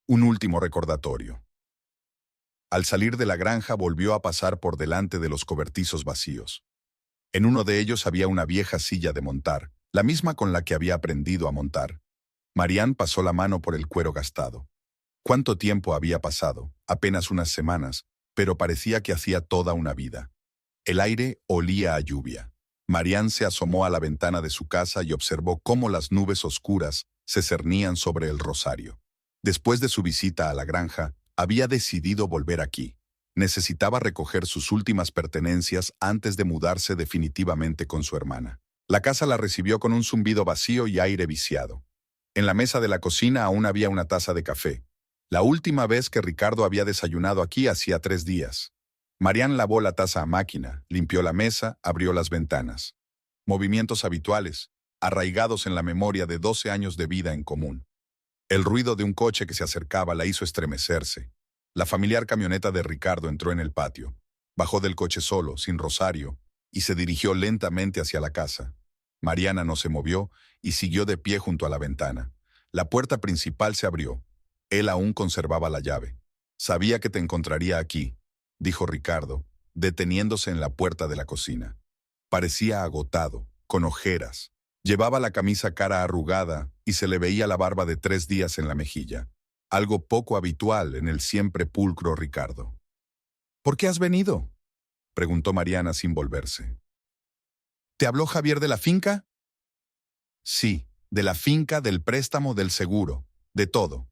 Un último recordatorio. Al salir de la granja volvió a pasar por delante de los cobertizos vacíos. En uno de ellos había una vieja silla de montar, la misma con la que había aprendido a montar. Marian pasó la mano por el cuero gastado. ¿Cuánto tiempo había pasado? Apenas unas semanas, pero parecía que hacía toda una vida. El aire olía a lluvia. Marian se asomó a la ventana de su casa y observó cómo las nubes oscuras se cernían sobre el Rosario. Después de su visita a la granja, había decidido volver aquí. Necesitaba recoger sus últimas pertenencias antes de mudarse definitivamente con su hermana. La casa la recibió con un zumbido vacío y aire viciado. En la mesa de la cocina aún había una taza de café. La última vez que Ricardo había desayunado aquí hacía 3 días. Marian lavó la taza a máquina, limpió la mesa, abrió las ventanas. Movimientos habituales, arraigados en la memoria de 12 años de vida en común. El ruido de un coche que se acercaba la hizo estremecerse. La familiar camioneta de Ricardo entró en el patio. Bajó del coche solo, sin Rosario, y se dirigió lentamente hacia la casa. Mariana no se movió y siguió de pie junto a la ventana. La puerta principal se abrió. Él aún conservaba la llave. «Sabía que te encontraría aquí», dijo Ricardo, deteniéndose en la puerta de la cocina. Parecía agotado, con ojeras. Llevaba la camisa cara arrugada y se le veía la barba de 3 días en la mejilla. Algo poco habitual en el siempre pulcro Ricardo. «¿Por qué has venido?», preguntó Mariana sin volverse. «¿Te habló Javier de la finca?». «Sí, de la finca, del préstamo, del seguro, de todo».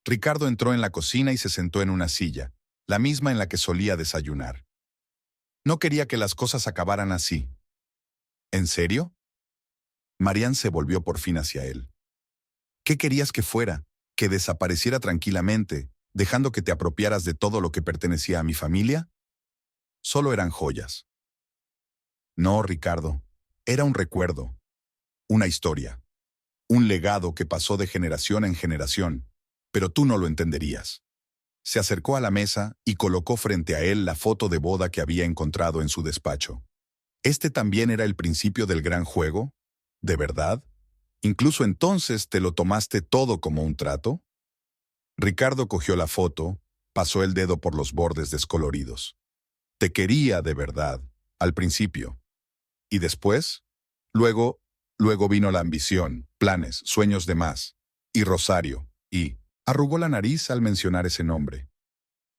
Ricardo entró en la cocina y se sentó en una silla, la misma en la que solía desayunar. No quería que las cosas acabaran así. ¿En serio? Marian se volvió por fin hacia él. ¿Qué querías que fuera? ¿Que desapareciera tranquilamente, dejando que te apropiaras de todo lo que pertenecía a mi familia? Solo eran joyas. No, Ricardo, era un recuerdo, una historia, un legado que pasó de generación en generación, pero tú no lo entenderías. Se acercó a la mesa y colocó frente a él la foto de boda que había encontrado en su despacho. ¿Este también era el principio del gran juego? ¿De verdad? ¿Incluso entonces te lo tomaste todo como un trato? Ricardo cogió la foto, pasó el dedo por los bordes descoloridos. Te quería de verdad, al principio. ¿Y después? Luego vino la ambición, planes, sueños de más. Y Rosario, y... Arrugó la nariz al mencionar ese nombre.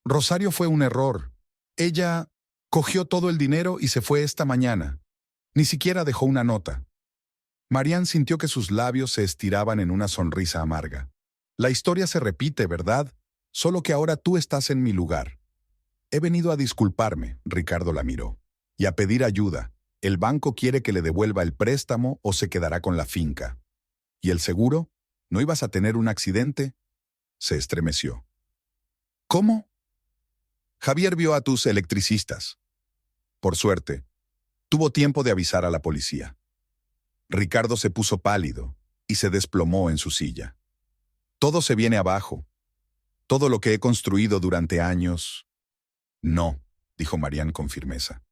Rosario fue un error. Ella cogió todo el dinero y se fue esta mañana. Ni siquiera dejó una nota. Marian sintió que sus labios se estiraban en una sonrisa amarga. La historia se repite, ¿verdad? Solo que ahora tú estás en mi lugar. He venido a disculparme, Ricardo la miró, y a pedir ayuda. El banco quiere que le devuelva el préstamo o se quedará con la finca. ¿Y el seguro? ¿No ibas a tener un accidente? Se estremeció. ¿Cómo? Javier vio a tus electricistas. Por suerte, tuvo tiempo de avisar a la policía. Ricardo se puso pálido y se desplomó en su silla. Todo se viene abajo. Todo lo que he construido durante años. No, dijo Marian con firmeza.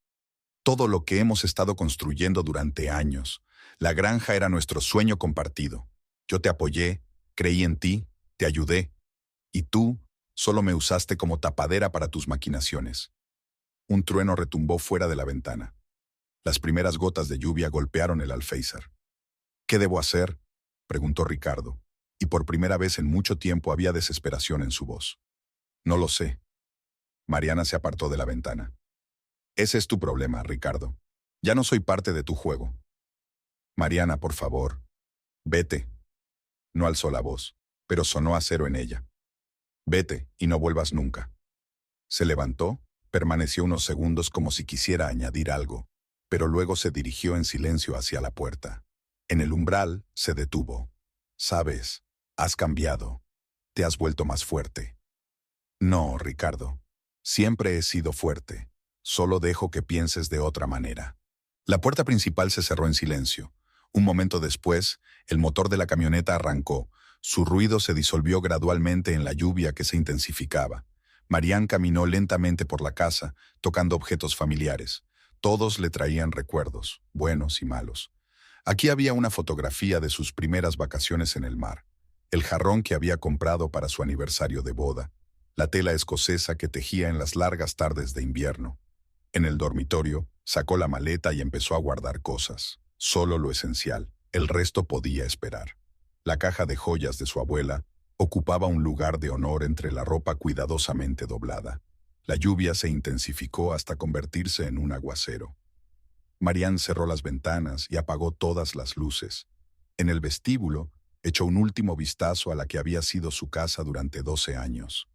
Todo lo que hemos estado construyendo durante años. La granja era nuestro sueño compartido. Yo te apoyé, creí en ti, te ayudé. Y tú Solo me usaste como tapadera para tus maquinaciones. Un trueno retumbó fuera de la ventana. Las primeras gotas de lluvia golpearon el alféizar. ¿Qué debo hacer?, preguntó Ricardo, y por primera vez en mucho tiempo había desesperación en su voz. No lo sé. Mariana se apartó de la ventana. Ese es tu problema, Ricardo. Ya no soy parte de tu juego. Mariana, por favor. Vete. No alzó la voz, pero sonó acero en ella. Vete y no vuelvas nunca. Se levantó, permaneció unos segundos como si quisiera añadir algo, pero luego se dirigió en silencio hacia la puerta. En el umbral se detuvo. Sabes, has cambiado. Te has vuelto más fuerte. No, Ricardo. Siempre he sido fuerte. Solo dejo que pienses de otra manera. La puerta principal se cerró en silencio. Un momento después, el motor de la camioneta arrancó. Su ruido se disolvió gradualmente en la lluvia que se intensificaba. Marián caminó lentamente por la casa, tocando objetos familiares. Todos le traían recuerdos, buenos y malos. Aquí había una fotografía de sus primeras vacaciones en el mar, el jarrón que había comprado para su aniversario de boda, la tela escocesa que tejía en las largas tardes de invierno. En el dormitorio, sacó la maleta y empezó a guardar cosas. Solo lo esencial, el resto podía esperar. La caja de joyas de su abuela ocupaba un lugar de honor entre la ropa cuidadosamente doblada. La lluvia se intensificó hasta convertirse en un aguacero. Marián cerró las ventanas y apagó todas las luces. En el vestíbulo, echó un último vistazo a la que había sido su casa durante 12 años.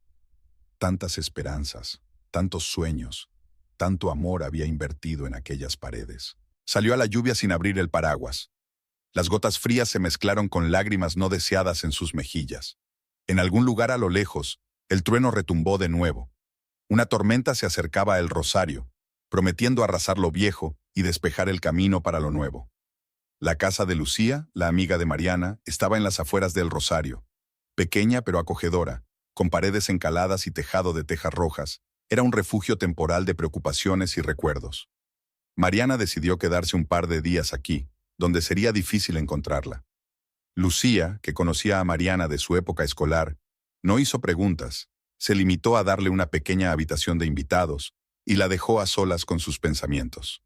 Tantas esperanzas, tantos sueños, tanto amor había invertido en aquellas paredes. Salió a la lluvia sin abrir el paraguas. Las gotas frías se mezclaron con lágrimas no deseadas en sus mejillas. En algún lugar a lo lejos, el trueno retumbó de nuevo. Una tormenta se acercaba a El Rosario, prometiendo arrasar lo viejo y despejar el camino para lo nuevo. La casa de Lucía, la amiga de Mariana, estaba en las afueras de El Rosario. Pequeña pero acogedora, con paredes encaladas y tejado de tejas rojas, era un refugio temporal de preocupaciones y recuerdos. Mariana decidió quedarse un par de días aquí, donde sería difícil encontrarla. Lucía, que conocía a Mariana de su época escolar, no hizo preguntas, se limitó a darle una pequeña habitación de invitados y la dejó a solas con sus pensamientos.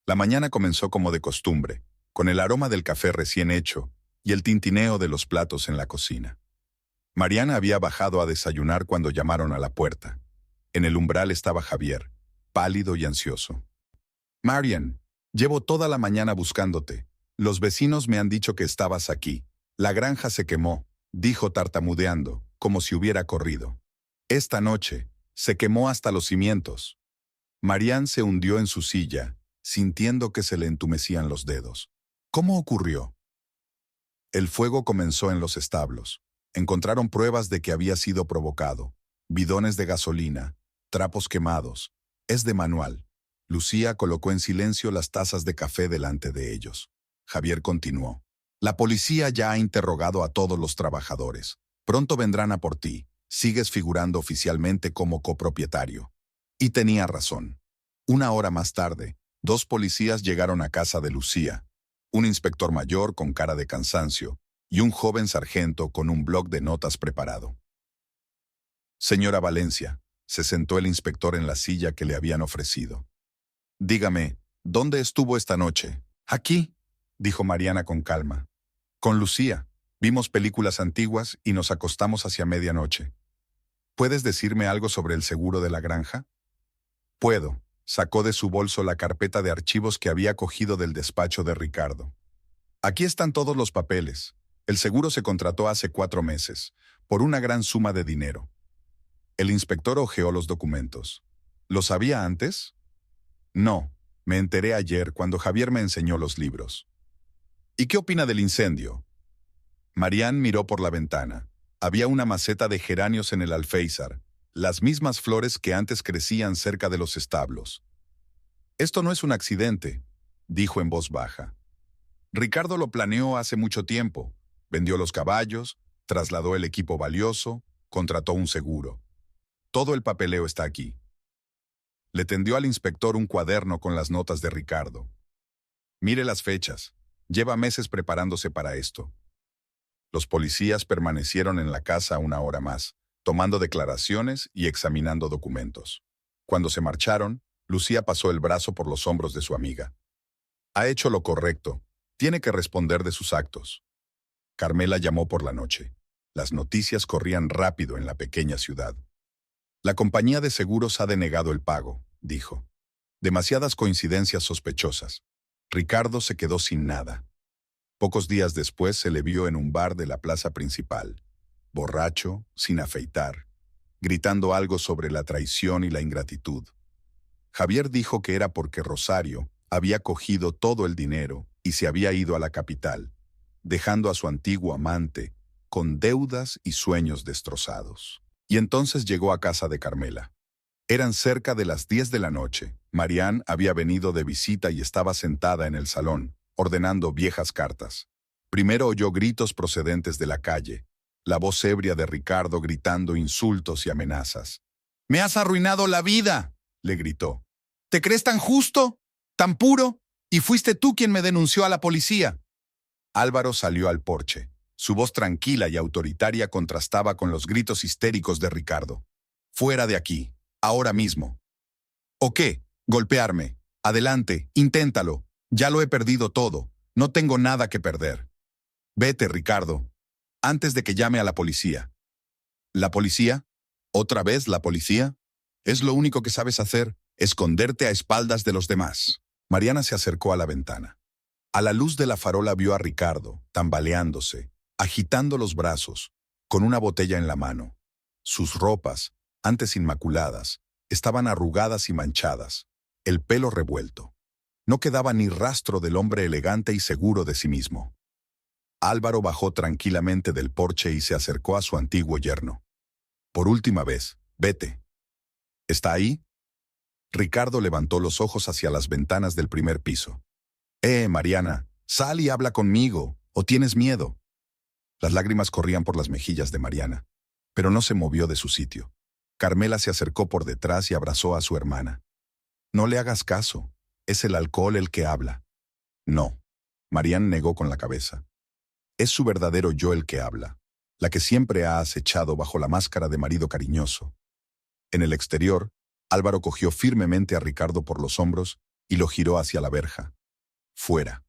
La mañana comenzó como de costumbre, con el aroma del café recién hecho y el tintineo de los platos en la cocina. Mariana había bajado a desayunar cuando llamaron a la puerta. En el umbral estaba Javier, pálido y ansioso. «Marian, llevo toda la mañana buscándote. Los vecinos me han dicho que estabas aquí. La granja se quemó», dijo tartamudeando, como si hubiera corrido. «Esta noche, se quemó hasta los cimientos». Marian se hundió en su silla, sintiendo que se le entumecían los dedos. ¿Cómo ocurrió? El fuego comenzó en los establos. Encontraron pruebas de que había sido provocado. Bidones de gasolina, trapos quemados. Es de manual. Lucía colocó en silencio las tazas de café delante de ellos. Javier continuó. La policía ya ha interrogado a todos los trabajadores. Pronto vendrán a por ti. Sigues figurando oficialmente como copropietario. Y tenía razón. Una hora más tarde, 2 policías llegaron a casa de Lucía. Un inspector mayor con cara de cansancio y un joven sargento con un bloc de notas preparado. «Señora Valencia», se sentó el inspector en la silla que le habían ofrecido. «Dígame, ¿dónde estuvo esta noche?» «Aquí», dijo Mariana con calma. «Con Lucía. Vimos películas antiguas y nos acostamos hacia medianoche. ¿Puedes decirme algo sobre el seguro de la granja?» «Puedo». Sacó de su bolso la carpeta de archivos que había cogido del despacho de Ricardo. «Aquí están todos los papeles. El seguro se contrató hace 4 meses, por una gran suma de dinero». El inspector hojeó los documentos. «¿Lo sabía antes?» «No, me enteré ayer cuando Javier me enseñó los libros». «¿Y qué opina del incendio?» Marián miró por la ventana. Había una maceta de geranios en el alféizar, las mismas flores que antes crecían cerca de los establos. «Esto no es un accidente», dijo en voz baja. «Ricardo lo planeó hace mucho tiempo. Vendió los caballos, trasladó el equipo valioso, contrató un seguro. Todo el papeleo está aquí». Le tendió al inspector un cuaderno con las notas de Ricardo. «Mire las fechas. Lleva meses preparándose para esto». Los policías permanecieron en la casa una hora más, tomando declaraciones y examinando documentos. Cuando se marcharon, Lucía pasó el brazo por los hombros de su amiga. Ha hecho lo correcto. Tiene que responder de sus actos. Carmela llamó por la noche. Las noticias corrían rápido en la pequeña ciudad. La compañía de seguros ha denegado el pago, dijo. Demasiadas coincidencias sospechosas. Ricardo se quedó sin nada. Pocos días después se le vio en un bar de la plaza principal, borracho, sin afeitar, gritando algo sobre la traición y la ingratitud. Javier dijo que era porque Rosario había cogido todo el dinero y se había ido a la capital, dejando a su antiguo amante con deudas y sueños destrozados. Y entonces llegó a casa de Carmela. Eran cerca de las 10 de la noche. Marián había venido de visita y estaba sentada en el salón, ordenando viejas cartas. Primero oyó gritos procedentes de la calle, la voz ebria de Ricardo gritando insultos y amenazas. «¡Me has arruinado la vida!», le gritó. «¿Te crees tan justo, tan puro? Y fuiste tú quien me denunció a la policía». Álvaro salió al porche. Su voz tranquila y autoritaria contrastaba con los gritos histéricos de Ricardo. «Fuera de aquí, ahora mismo». «¿O qué? Golpearme. Adelante, inténtalo. Ya lo he perdido todo. No tengo nada que perder». «Vete, Ricardo, antes de que llame a la policía». «¿La policía? ¿Otra vez la policía? Es lo único que sabes hacer, esconderte a espaldas de los demás». Mariana se acercó a la ventana. A la luz de la farola vio a Ricardo, tambaleándose, agitando los brazos, con una botella en la mano. Sus ropas, antes inmaculadas, estaban arrugadas y manchadas, el pelo revuelto. No quedaba ni rastro del hombre elegante y seguro de sí mismo. Álvaro bajó tranquilamente del porche y se acercó a su antiguo yerno. «Por última vez, vete». «¿Está ahí?». Ricardo levantó los ojos hacia las ventanas del primer piso. Mariana, sal y habla conmigo, ¿o tienes miedo?». Las lágrimas corrían por las mejillas de Mariana, pero no se movió de su sitio. Carmela se acercó por detrás y abrazó a su hermana. «No le hagas caso, es el alcohol el que habla». «No», Mariana negó con la cabeza. «Es su verdadero yo el que habla, la que siempre ha acechado bajo la máscara de marido cariñoso». En el exterior, Álvaro cogió firmemente a Ricardo por los hombros y lo giró hacia la verja. «Fuera.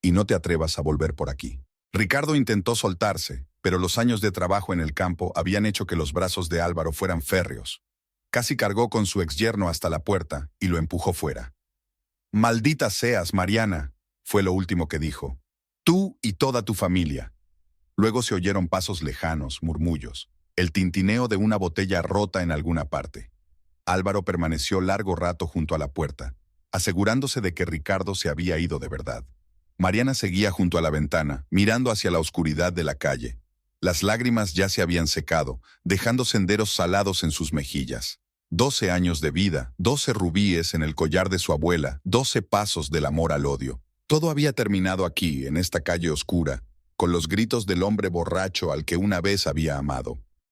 Y no te atrevas a volver por aquí». Ricardo intentó soltarse, pero los años de trabajo en el campo habían hecho que los brazos de Álvaro fueran férreos. Casi cargó con su exyerno hasta la puerta y lo empujó fuera. «Maldita seas, Mariana», fue lo último que dijo. «Tú y toda tu familia». Luego se oyeron pasos lejanos, murmullos, el tintineo de una botella rota en alguna parte. Álvaro permaneció largo rato junto a la puerta, asegurándose de que Ricardo se había ido de verdad. Mariana seguía junto a la ventana, mirando hacia la oscuridad de la calle. Las lágrimas ya se habían secado, dejando senderos salados en sus mejillas. 12 años de vida, 12 rubíes en el collar de su abuela, 12 pasos del amor al odio. Todo había terminado aquí, en esta calle oscura, con los gritos del hombre borracho al que una vez había amado.